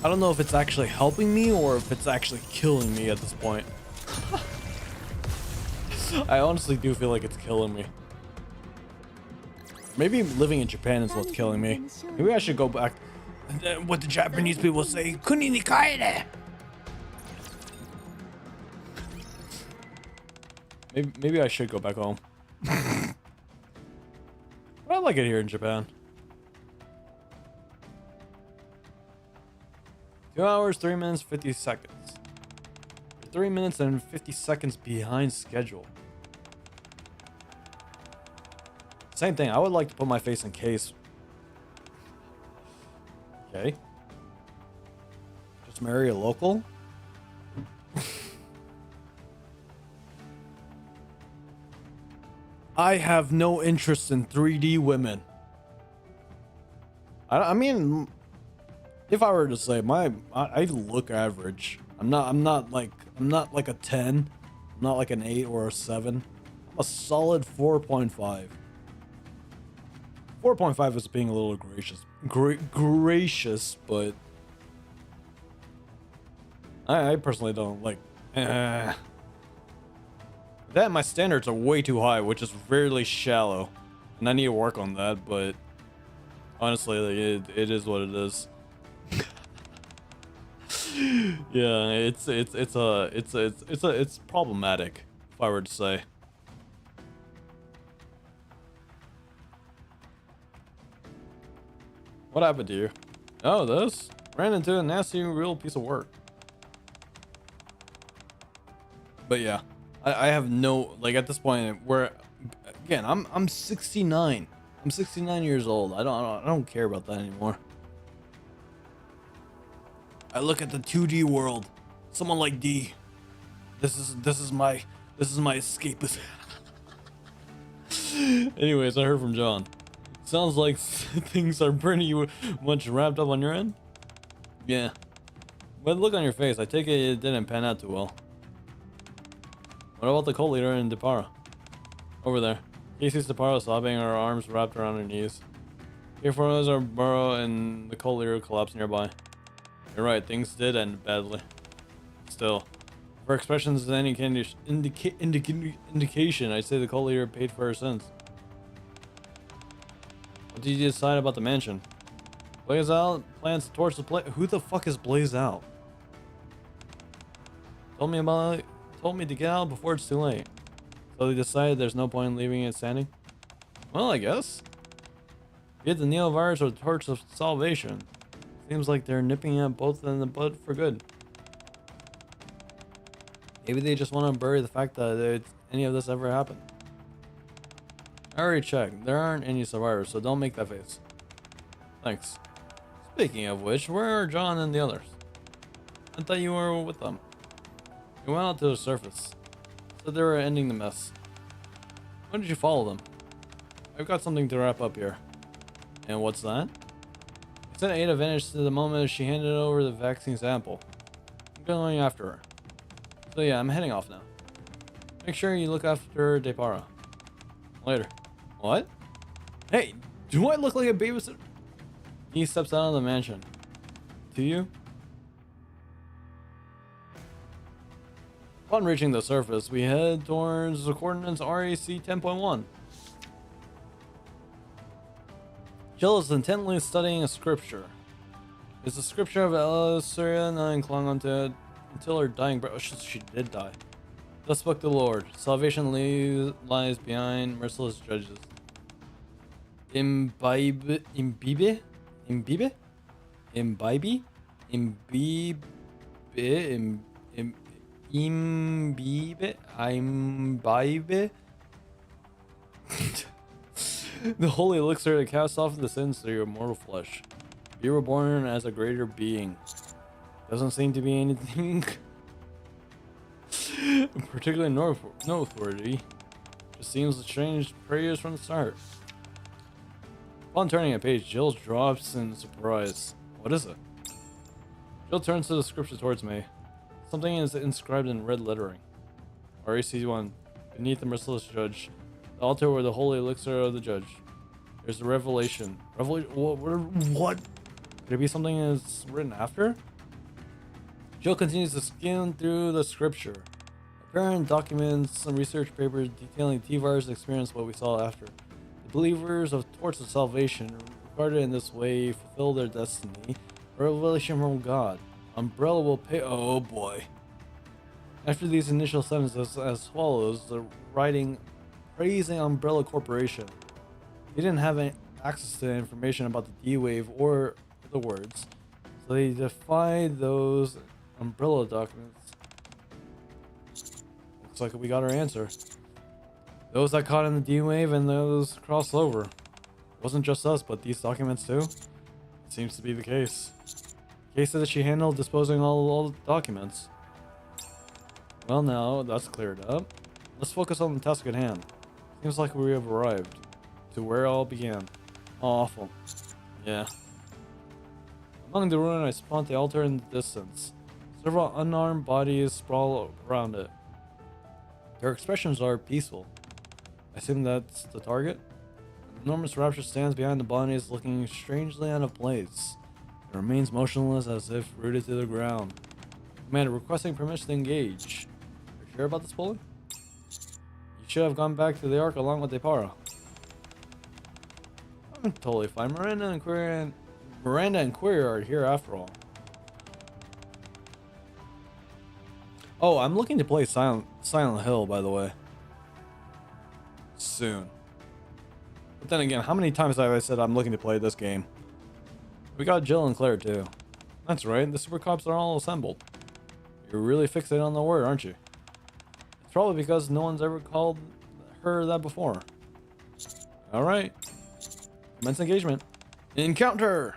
I don't know if it's actually helping me or if it's actually killing me at this point. I honestly do feel like it's killing me. Maybe living in Japan is what's killing me. Maybe I should go back. What the Japanese people say, Kuni ni kaere. Maybe I should go back home. But I like it here in Japan. 2 hours, 3 minutes, 50 seconds. 3 minutes and 50 seconds behind schedule. Same thing. I would like to put my face in case. Okay. Just marry a local? I have no interest in 3D women. I mean, if I were to say I look average. I'm not like a 10. I'm not like an 8 or a 7. I'm a solid 4.5. 4.5 is being a little gracious, but I personally don't like. That my standards are way too high, which is really shallow, and I need to work on that. But honestly, like, it is what it is. Yeah, it's problematic, if I were to say. What happened to you? Oh, this? Ran into a nasty real piece of work. But yeah, I have no, like, at this point where, again, I'm 69. I'm 69 years old. I don't care about that anymore. I look at the 2D world. Someone like D. This is my escapist. Anyways, I heard from John. Sounds like things are pretty much wrapped up on your end. Yeah. But look on your face, I take it didn't pan out too well. What about the cult leader in Depara? Over there. Casey's Depara sobbing, her arms wrapped around her knees. Here for us are Burrow and the cult leader collapsed nearby. You're right, things did end badly. Still, if her expressions is any indication, I'd say the cult leader paid for her sins. What did you decide about the mansion? Blaze out plans to torch the place. Who the fuck is Blaze out? Told me to get out before it's too late. So they decided there's no point in leaving it standing? Well, I guess. Get the Neo virus or the torch of salvation. Seems like they're nipping at both in the bud for good. Maybe they just want to bury the fact that any of this ever happened. I already checked. There aren't any survivors, so don't make that face. Thanks. Speaking of which, where are John and the others? I thought you were with them. You went out to the surface. Said they were ending the mess. Why did you follow them? I've got something to wrap up here. And what's that? It sent Ada vanished the moment she handed over the vaccine sample. I'm going after her. So yeah, I'm heading off now. Make sure you look after Depara. Later. What? Hey, do I look like a babysitter? He steps out of the mansion. Do you? Upon reaching the surface, we head towards the coordinates RAC 10.1. Jill is intently studying a scripture. It's the scripture of Elisura and clung onto it until her dying breath. Oh, she did die. Thus spoke the Lord. Salvation lies behind merciless judges. Imbibe? imbibe, imbibe, imbibe. The holy elixir to cast off the sins through your mortal flesh. Be reborn as a greater being. Doesn't seem to be anything particularly no authority. Just seems strange prayers from the start. Upon turning a page, Jill drops in surprise. What is it? Jill turns to the scripture towards me. Something is inscribed in red lettering. REC1. Beneath the merciless judge. The altar where the holy elixir of the judge. There's a revelation. What? Could it be something that's written after? Jill continues to skim through the scripture. Apparent documents and research papers detailing T-Virus experience what we saw after. The believers of Torch of Salvation, regarded in this way, fulfill their destiny. A revelation from God. Umbrella will pay. Oh boy. After these initial sentences as follows, the writing praising Umbrella Corporation. They didn't have any access to information about the D-Wave or the words, so they defied those Umbrella documents. Looks like we got our answer. Those that caught in the D-Wave and those crossed over. Wasn't just us, but these documents too? Seems to be the case. Case that she handled disposing all the documents. Well, now that's cleared up. Let's focus on the task at hand. Seems like we have arrived to where it all began. Awful. Yeah. Among the ruin, I spot the altar in the distance. Several unarmed bodies sprawl around it. Their expressions are peaceful. I assume that's the target? An enormous rapture stands behind the bodies, looking strangely out of place. It remains motionless as if rooted to the ground. Commander, requesting permission to engage. Are you sure about this, Polly? You should have gone back to the Ark along with Depara. I'm totally fine. Miranda and Query are here after all. Oh, I'm looking to play Silent Hill, by the way. Soon. But then again, how many times have I said I'm looking to play this game? We got Jill and Claire too. That's right, the Super Cops are all assembled. You're really fixated on the word, aren't you? It's probably because no one's ever called her that before. Alright. Commence engagement. Encounter!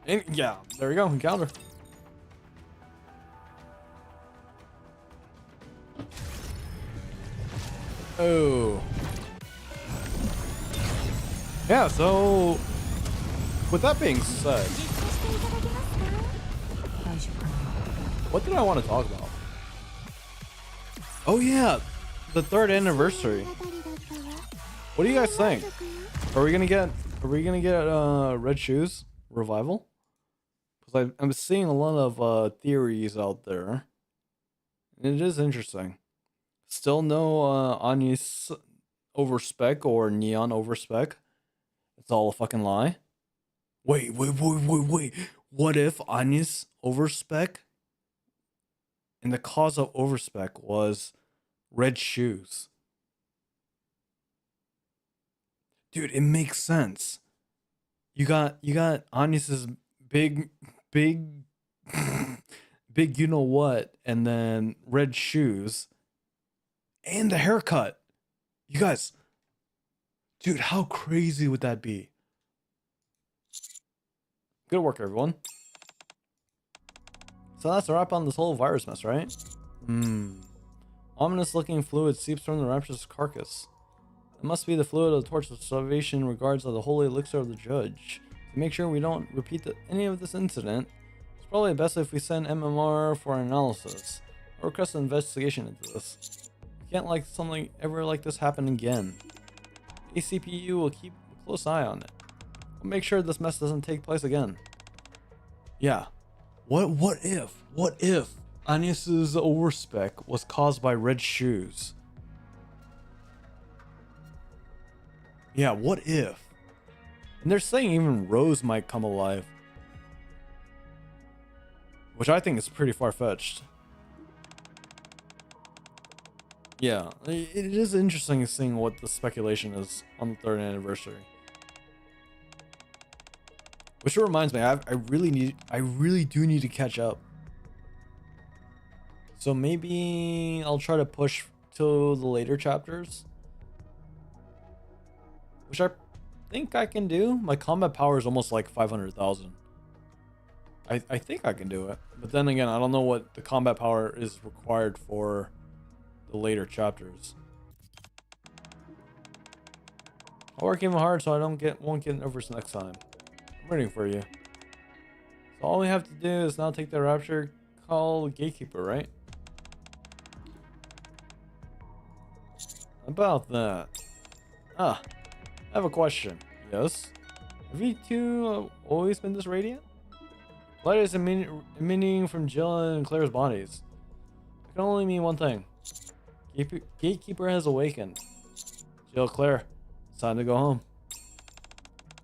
Yeah, there we go, encounter. Oh. Yeah, so with that being said, what did I want to talk about? Oh yeah, the 3rd anniversary. What do you guys think? Are we gonna get Red Shoes revival? Because I'm seeing a lot of theories out there. And it is interesting. Still no Anya's overspec or Neon overspec. It's all a fucking lie. Wait. What if Anya's overspec and the cause of overspec was red shoes? Dude, it makes sense. You got Anya's big you know what, and then red shoes and the haircut. You guys, dude, how crazy would that be? Good work, everyone. So that's a wrap on this whole virus mess, right? Ominous looking fluid seeps from the rapture's carcass. It must be the fluid of the Torch of Salvation in regards to the holy elixir of the judge. To make sure we don't repeat any of this incident, it's probably best if we send MMR for an analysis, or request an investigation into this. We can't let something ever like this happen again. ACPU will keep a close eye on it. We'll make sure this mess doesn't take place again. Yeah. What if Agnes's overspec was caused by red shoes? Yeah, what if? And they're saying even Rose might come alive. Which I think is pretty far-fetched. Yeah, it is interesting seeing what the speculation is on the 3rd anniversary. Which reminds me, I really do need to catch up. So maybe I'll try to push to the later chapters, which I think I can do. My combat power is almost like 500,000. I think I can do it, but then again, I don't know what the combat power is required for the later chapters. I'll work even hard so I won't get nervous next time. I'm rooting for you. So all we have to do is now take the rapture call gatekeeper, right? About that. I have a question. Yes? Have you two always been this radiant? Light is emanating from Jill and Claire's bodies. It can only mean one thing. Gatekeeper has awakened. Jill, Claire, it's time to go home.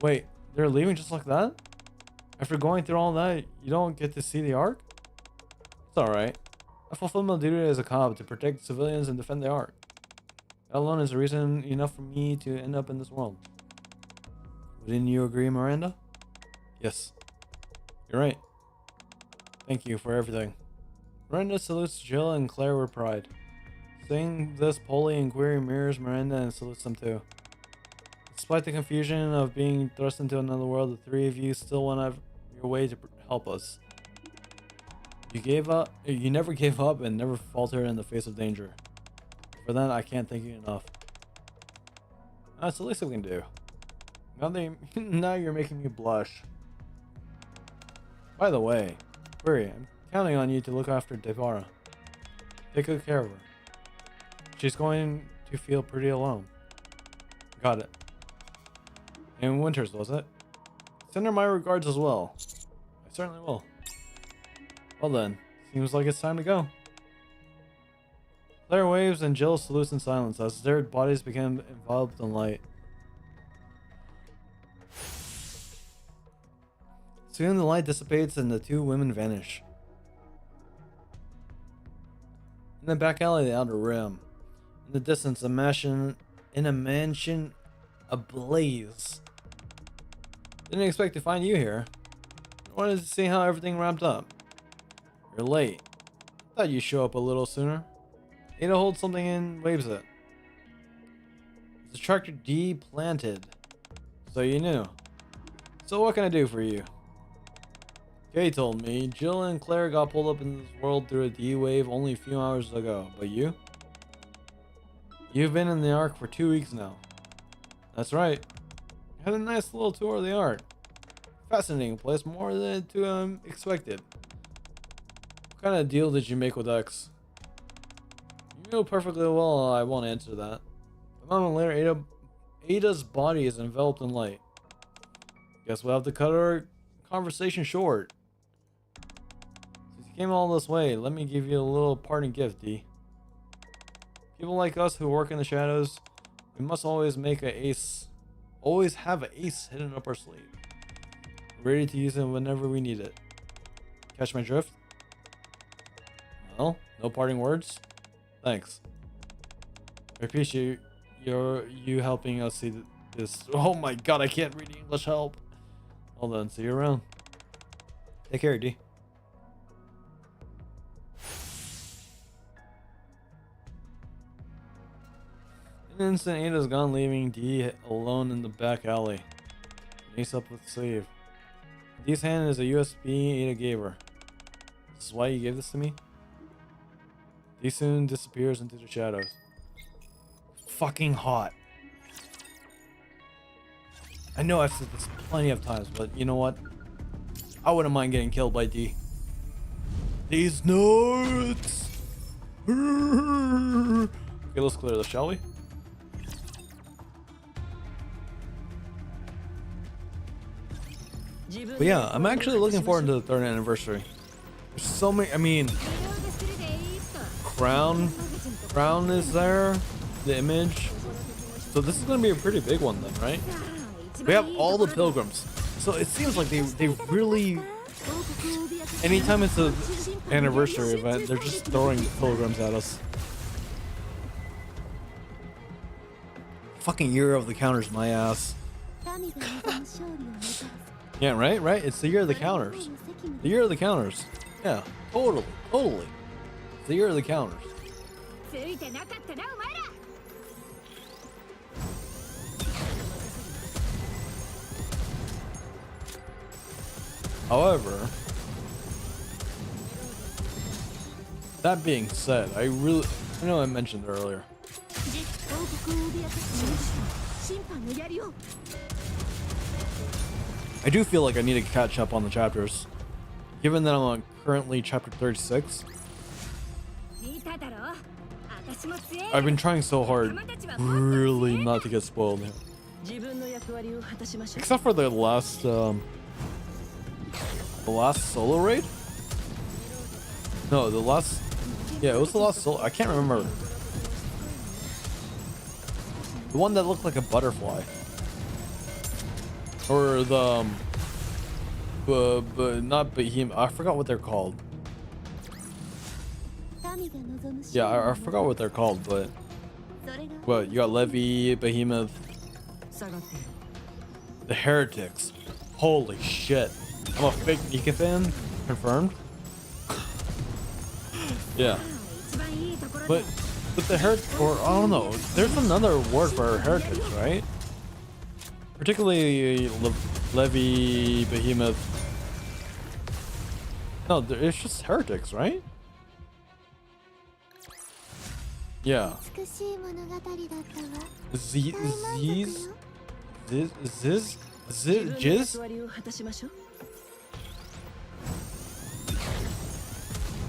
Wait, they're leaving just like that? After going through all that, you don't get to see the Ark? It's alright. I fulfilled my duty as a cop to protect civilians and defend the Ark. That alone is a reason enough for me to end up in this world. Wouldn't you agree, Miranda? Yes. You're right. Thank you for everything. Miranda salutes Jill and Claire with pride. Saying this, Polly and Query mirrors Miranda and salutes them too. Despite the confusion of being thrust into another world, the three of you still went out of your way to help us. You never gave up and never faltered in the face of danger. For that, I can't thank you enough. That's the least we can do. Now you're making me blush. By the way, Query, I'm counting on you to look after Devara. Take good care of her. She's going to feel pretty alone. Got it. And Winters, was it? Send her my regards as well. I certainly will. Well then, seems like it's time to go. Claire waves and Jill salutes in silence as their bodies become enveloped in light. Soon the light dissipates and the two women vanish. In the back alley of the Outer Rim, in the distance, a mansion ablaze. Didn't expect to find you here. I wanted to see how everything wrapped up. You're late. Thought you'd show up a little sooner. Ada holds something and waves it. It's a tractor D planted. So you knew. So what can I do for you? Kay told me Jill and Claire got pulled up in this world through a D wave only a few hours ago. But you? You've been in the Ark for 2 weeks now. That's right. I had a nice little tour of the Ark. Fascinating place, more than to expected. What kind of deal did you make with X? You know perfectly well I won't answer that. A moment later, Ada's body is enveloped in light. Guess we'll have to cut our conversation short. Since you came all this way, let me give you a little parting gift, D. People like us who work in the shadows, we must always have an ace hidden up our sleeve, ready to use it whenever we need it. Catch my drift? Well, no parting words? Thanks. I appreciate you helping us see this. Oh my god, I can't read English, help. Well then, see you around. Take care, D. In an instant, Ada's gone, leaving D alone in the back alley. Ace up with sleeve. D's hand is a USB Ada gave her. This is why you gave this to me? D soon disappears into the shadows. Fucking hot. I know I've said this plenty of times, but you know what? I wouldn't mind getting killed by D. These nuts! Okay, let's clear this, shall we? But yeah, I'm actually looking forward to the 3rd anniversary. There's so many, I mean, Crown is there, the image. So this is going to be a pretty big one then, right? We have all the pilgrims. So it seems like they really, anytime it's an anniversary event, they're just throwing pilgrims at us. Fucking year of the counters, my ass. Yeah, right, right. It's the year of the counters. The year of the counters. Yeah, totally, totally. It's the year of the counters. However, that being said, I know I mentioned earlier. I do feel like I need to catch up on the chapters. Given that I'm on currently chapter 36. I've been trying so hard really not to get spoiled. Except for the last solo raid? No, the last, yeah, it was the last solo. I can't remember. The one that looked like a butterfly. Or the, not behemoth. I forgot what they're called. Yeah, I forgot what they're called, but you got Levy, Behemoth, the Heretics. Holy shit! I'm a fake NIKKE fan, confirmed. Yeah, but the heretic, or I don't know. There's another word for heretics, right? Particularly Levy, Behemoth. No, it's just heretics, right? Yeah. Jizz?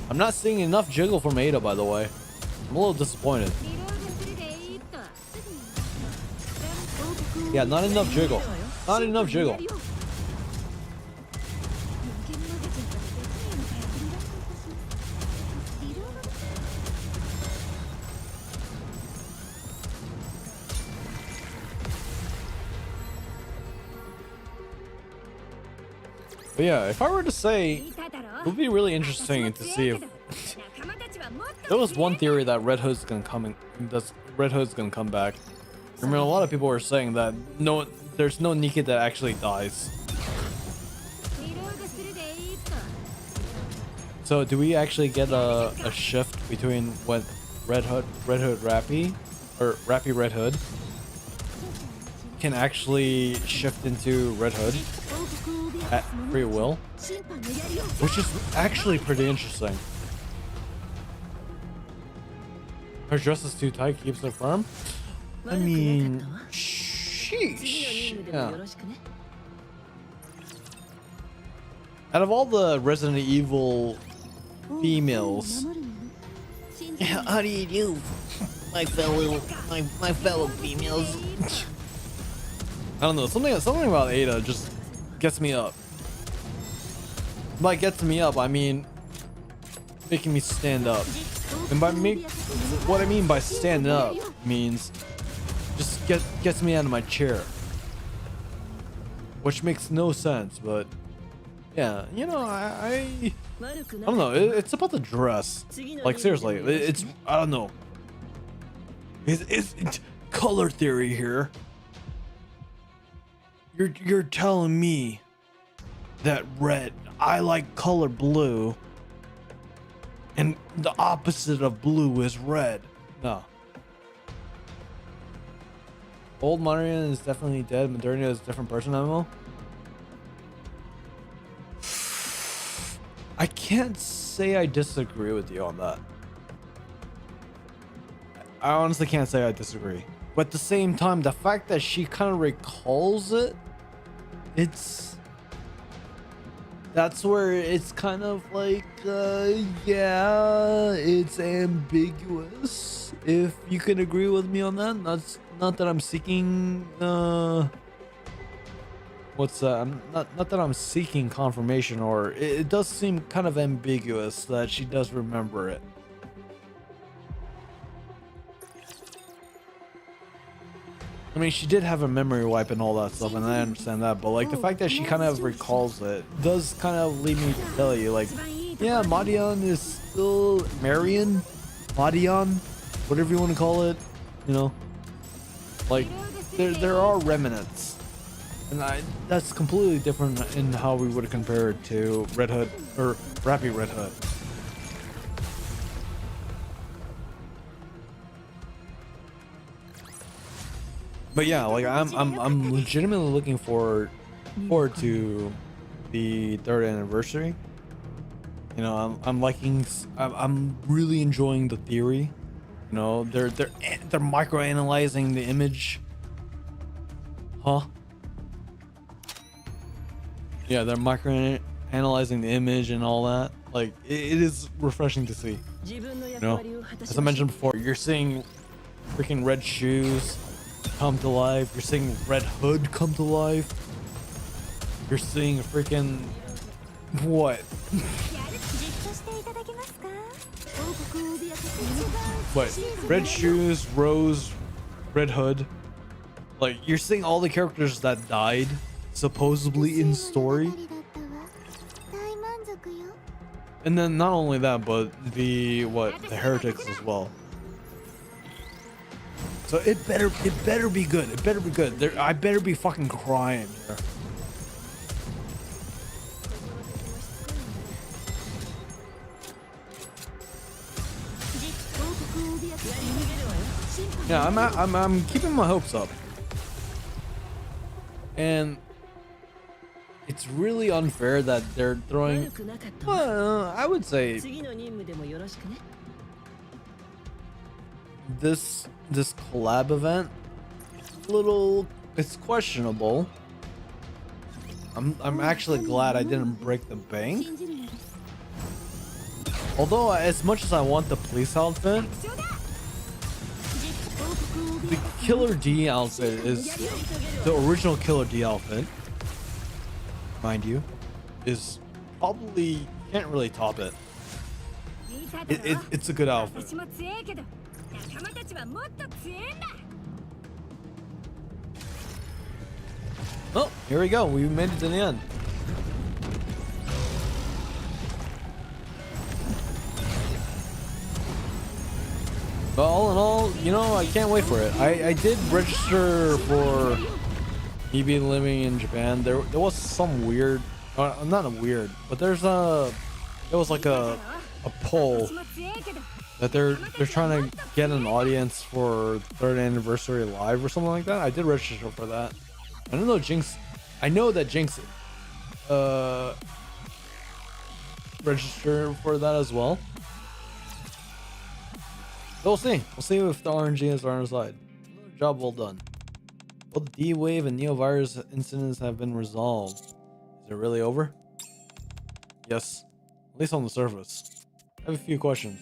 I'm not seeing enough jiggle from Ada, by the way. I'm a little disappointed. Yeah, not enough jiggle. Not enough jiggle. But yeah, if I were to say, it would be really interesting to see if there was one theory that Red Hood's gonna come back. I mean, a lot of people were saying that there's no NIKKE that actually dies. So do we actually get a shift between what Red Hood Rappy, or Rappy Red Hood can actually shift into Red Hood at free will, which is actually pretty interesting. Her dress is too tight, keeps her firm. I mean, sheesh. Yeah. Out of all the Resident Evil females, yeah, how do you do, my fellow females? I don't know, something about Ada just gets me up. By gets me up, I mean making me stand up. And what I mean by stand up means just gets me out of my chair. Which makes no sense, but yeah, you know, I don't know. It's about the dress. Like seriously, it's I don't know. It's color theory here. You're telling me that I like color blue, and the opposite of blue is red. No. Old Marion is definitely dead. Moderna is a different person, MMO. I can't say I disagree with you on that. I honestly can't say I disagree. But at the same time, the fact that she kind of recalls it, that's where it's kind of like, yeah, it's ambiguous. If you can agree with me on that, that's not that I'm seeking, what's that? Not that I'm seeking confirmation, or it does seem kind of ambiguous that she does remember it. I mean, she did have a memory wipe and all that stuff, and I understand that, but like the fact that she kind of recalls it does kind of lead me to tell you, like, yeah, Madian is still Marion, whatever you want to call it, you know, like there are remnants. And that's completely different in how we would compare it to Red Hood or Rappy Red Hood. But yeah, like I'm legitimately looking forward to the 3rd anniversary. You know, I'm really enjoying the theory. You know, they're micro analyzing the image. Huh? Yeah, they're micro analyzing the image and all that. Like it is refreshing to see. You know, as I mentioned before, you're seeing freaking red shoes come to life. You're seeing Red Hood come to life. You're seeing freaking what? What? Red shoes, Rose, Red Hood. Like you're seeing all the characters that died supposedly in story. And then not only that, but the heretics as well. So it better be good. It better be good. I better be fucking crying here. Yeah, I'm keeping my hopes up. And it's really unfair that they're throwing, I would say this collab event it's questionable. I'm actually glad I didn't break the bank. Although as much as I want the police outfit, the Killer D outfit is the original Killer D outfit, mind you, is probably can't really top it. It's a good outfit. Oh, here we go. We made it to the end. But all in all, you know, I can't wait for it. I did register for me living in Japan. There was some weird, not a weird, but there was like a poll that they're trying to get an audience for 3rd anniversary live or something like that. I did register for that. I don't know Jinx. I know that Jinx registered for that as well. So we'll see. We'll see if the RNG is on our side. Job well done. Both the D-Wave and Neovirus incidents have been resolved. Is it really over? Yes. At least on the surface. I have a few questions.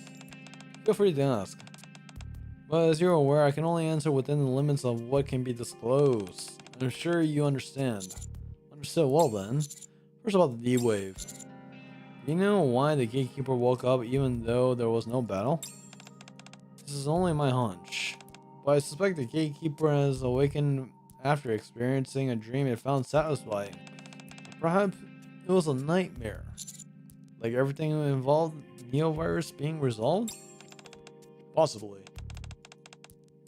Feel free to ask. But as you're aware, I can only answer within the limits of what can be disclosed. I'm sure you understand. Understood. Well then. First about the D-Wave. Do you know why the Gatekeeper woke up even though there was no battle? This is only my hunch, but I suspect the Gatekeeper has awakened after experiencing a dream it found satisfying. Perhaps it was a nightmare, like everything involved Neovirus being resolved? Possibly.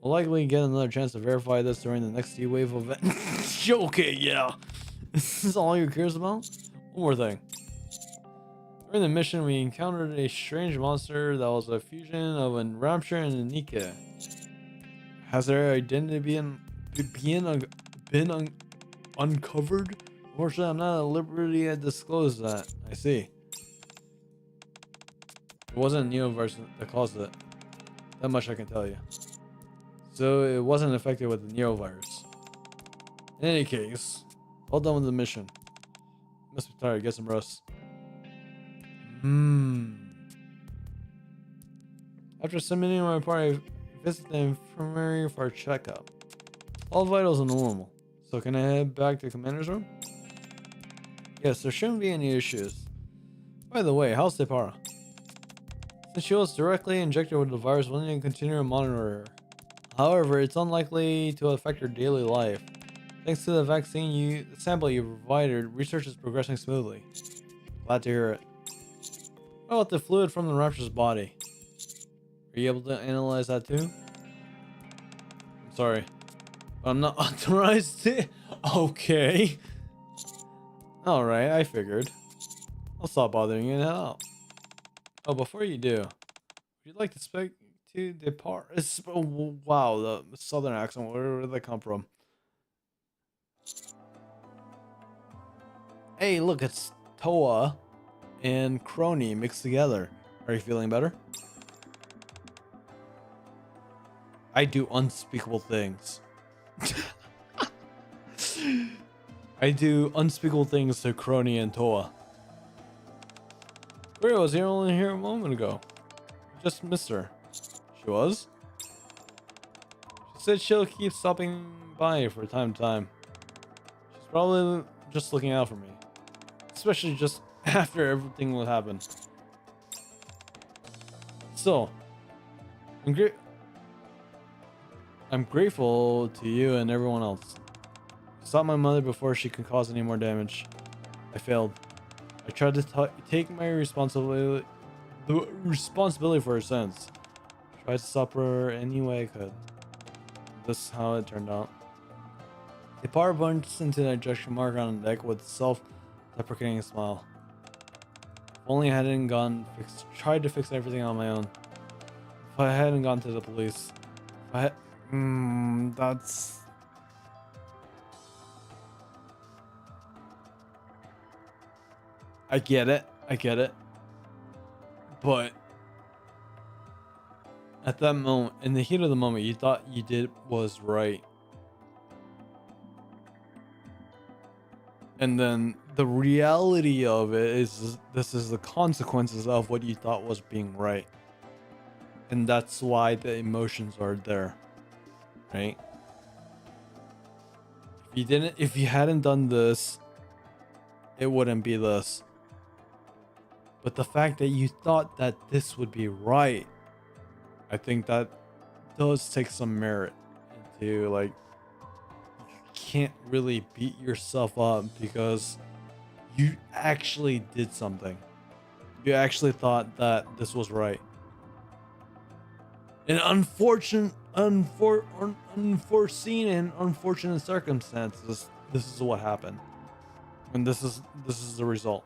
We'll likely get another chance to verify this during the next D-Wave event. Okay, yeah. This is all you're curious about? One more thing. During the mission, we encountered a strange monster that was a fusion of a Rapture and a NIKKE. Has their identity been uncovered? Unfortunately, I'm not at liberty to disclose that. I see. It wasn't Neoverse that caused it. That much I can tell you. So it wasn't affected with the Neovirus. In any case, all done with the mission. Must be tired. Get some rest. After submitting my report, I visit the infirmary for a checkup. All vitals are normal. So can I head back to Commander's room? Yes, there shouldn't be any issues. By the way, how's Separa? Since she was directly injected with the virus, we'll need to continue to monitor her. However, it's unlikely to affect her daily life. Thanks to the vaccine sample you provided, research is progressing smoothly. Glad to hear it. What about the fluid from the Rapture's body? Are you able to analyze that too? I'm sorry, I'm not authorized to. Okay. All right, I figured. I'll stop bothering you now. Oh, before you do, would you like to speak to depart? Oh, wow, the southern accent. Where did that come from? Hey, look, it's Toa and Crony mixed together. Are you feeling better? I do unspeakable things. I do unspeakable things to Crony and Toa. Gloria was here only here a moment ago. Just missed her. She was? She said she'll keep stopping by from time to time. She's probably just looking out for me. Especially just after everything that happened. Still, I'm grateful to you and everyone else. Stop my mother before she can cause any more damage. I failed. I tried to take my responsibility for her sins. Tried to stop her any way I could. This is how it turned out. The power bunched into the ejection mark on the deck with a self-deprecating smile. If only I hadn't tried to fix everything on my own. If I hadn't gone to the police. If I had, that's... I get it. But at that moment, in the heat of the moment, you thought you did was right. And then the reality of it is this is the consequences of what you thought was being right. And that's why the emotions are there. Right? If you hadn't done this, it wouldn't be this. But the fact that you thought that this would be right, I think that does take some merit into, like, you can't really beat yourself up because you actually did something. You actually thought that this was right. In unforeseen and unfortunate circumstances, this is what happened. And this is the result.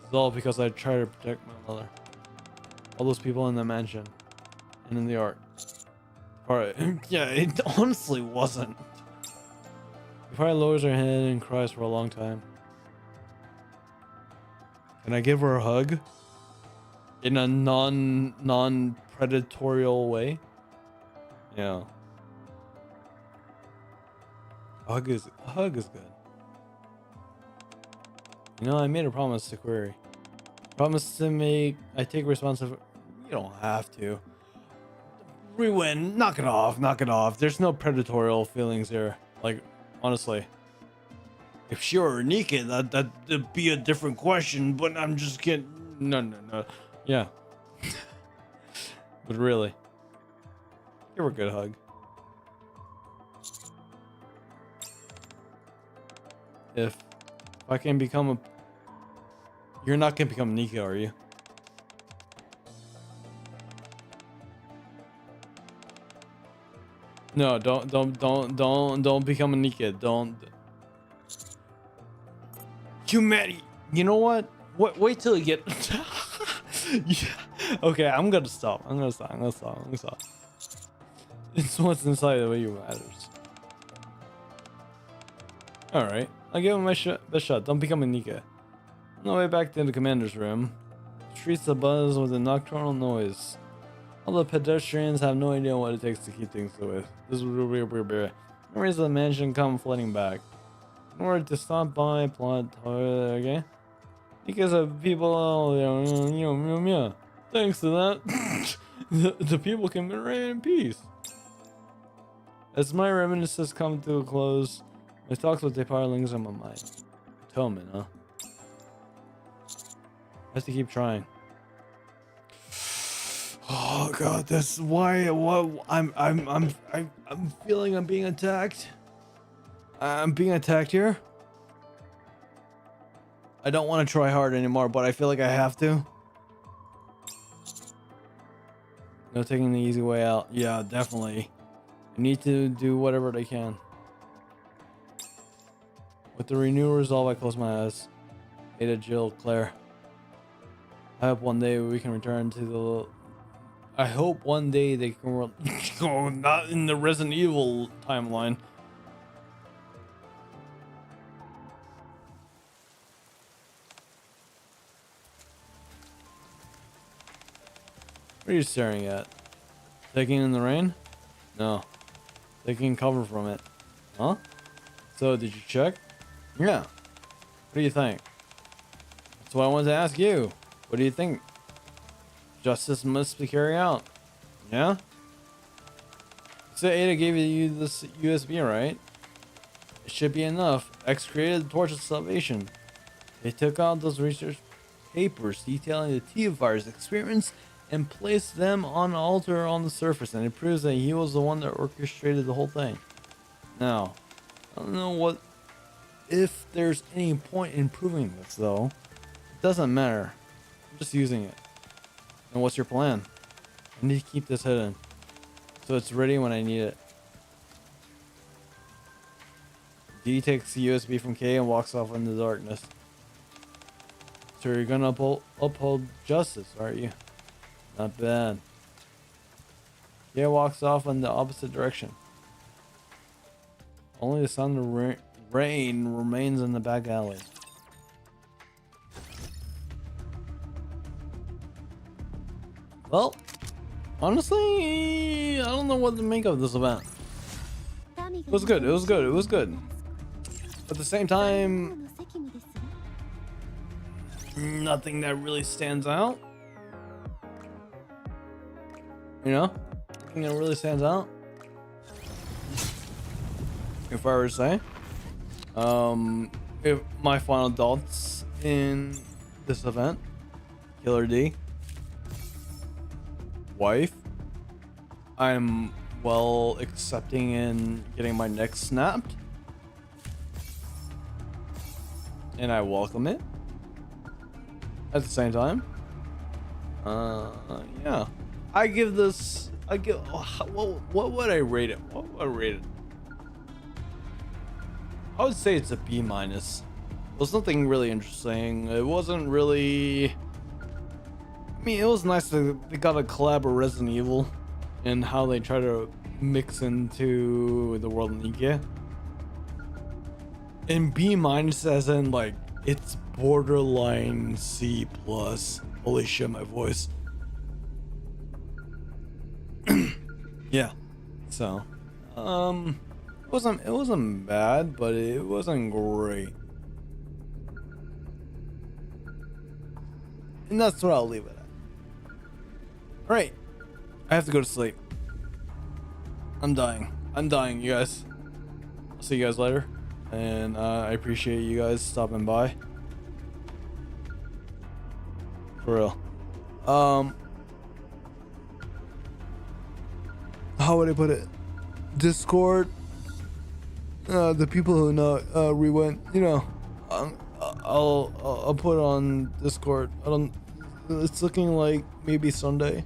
This is all because I tried to protect my mother. All those people in the mansion and in the art. Alright, yeah, it honestly wasn't. She probably lowers her head and cries for a long time. Can I give her a hug? In a non-predatorial way? Yeah. A hug is good. You know, I made a promise to Query. Promise to I take responsibility. You don't have to. Rewind. Knock it off. There's no predatorial feelings here. Like, honestly. If she were NIKKE, that'd be a different question, but I'm just kidding. No. Yeah. But really. Give her a good hug. If I can become a... You're not gonna become NIKKE, are you? No, don't become a NIKKE. Don't. Humanity. You know what? Wait till you get. Yeah. Okay, I'm gonna stop. It's what's inside of you matters. All right, I'll give him my best shot. Don't become a NIKKE. On the way back to the commander's room, streets abuzz with a nocturnal noise. All the pedestrians have no idea what it takes to keep things away. This is weird. Memories of the mansion come flooding back. In order to stop by, plot, okay? Because of people, yeah. Thanks to that, the people can reign in peace. As my reminiscences come to a close, my talks with the powerlings on my mind. Atonement, huh? I have to keep trying. Oh god, that's why. What I'm feeling I'm being attacked. I'm being attacked here. I don't want to try hard anymore, but I feel like I have to. No taking the easy way out. Yeah, definitely. I need to do whatever they can. With the renewed resolve, I close my eyes. Ada, Jill, Claire. I hope one day we can return to the... I hope one day they can... Oh, not in the Resident Evil timeline. What are you staring at? Taking in the rain? No. Taking cover from it. Huh? So, did you check? Yeah. What do you think? That's what I wanted to ask you. What do you think? Justice must be carried out. Yeah? So Ada gave you this USB, right? It should be enough. X created the Torch of Salvation. They took out those research papers detailing the T-Virus experiments and placed them on an altar on the surface, and it proves that he was the one that orchestrated the whole thing. Now, I don't know what if there's any point in proving this, though. It doesn't matter. I'm just using it. And what's your plan? I need to keep this hidden, so it's ready when I need it. D takes the USB from K and walks off in the darkness. So you're gonna uphold justice, aren't you? Not bad. K walks off in the opposite direction. Only the sound of rain remains in the back alley. Well, honestly, I don't know what to make of this event. It was good. It was good. It was good. At the same time, nothing that really stands out. You know? Nothing that really stands out. If I were to say. If my final thoughts in this event. Killer D. Wife. I'm well accepting in getting my neck snapped. And I welcome it. At the same time. Yeah. I give this... what would I rate it? What would I rate it? I would say it's a B-. It was nothing really interesting. It wasn't really... I mean, it was nice that they got a collab with Resident Evil and how they try to mix into the world of NIKKE. And B- as in, like, it's borderline C+. Holy shit, my voice. Yeah. So, it wasn't bad, but it wasn't great. And that's what I'll leave it at. Alright. I have to go to sleep. I'm dying. I'm dying, you guys. I'll see you guys later. And I appreciate you guys stopping by. For real. How would I put it? Discord. The people who know rewent. You know, I'll put it on Discord. I don't. It's looking like maybe Sunday.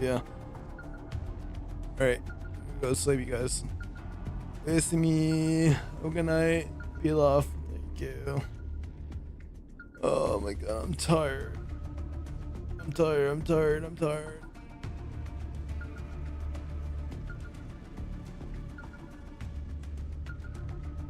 Yeah. All right. Go to sleep, you guys. It's me. Have a good night. Be off. Thank you. Oh my god, I'm tired. I'm tired.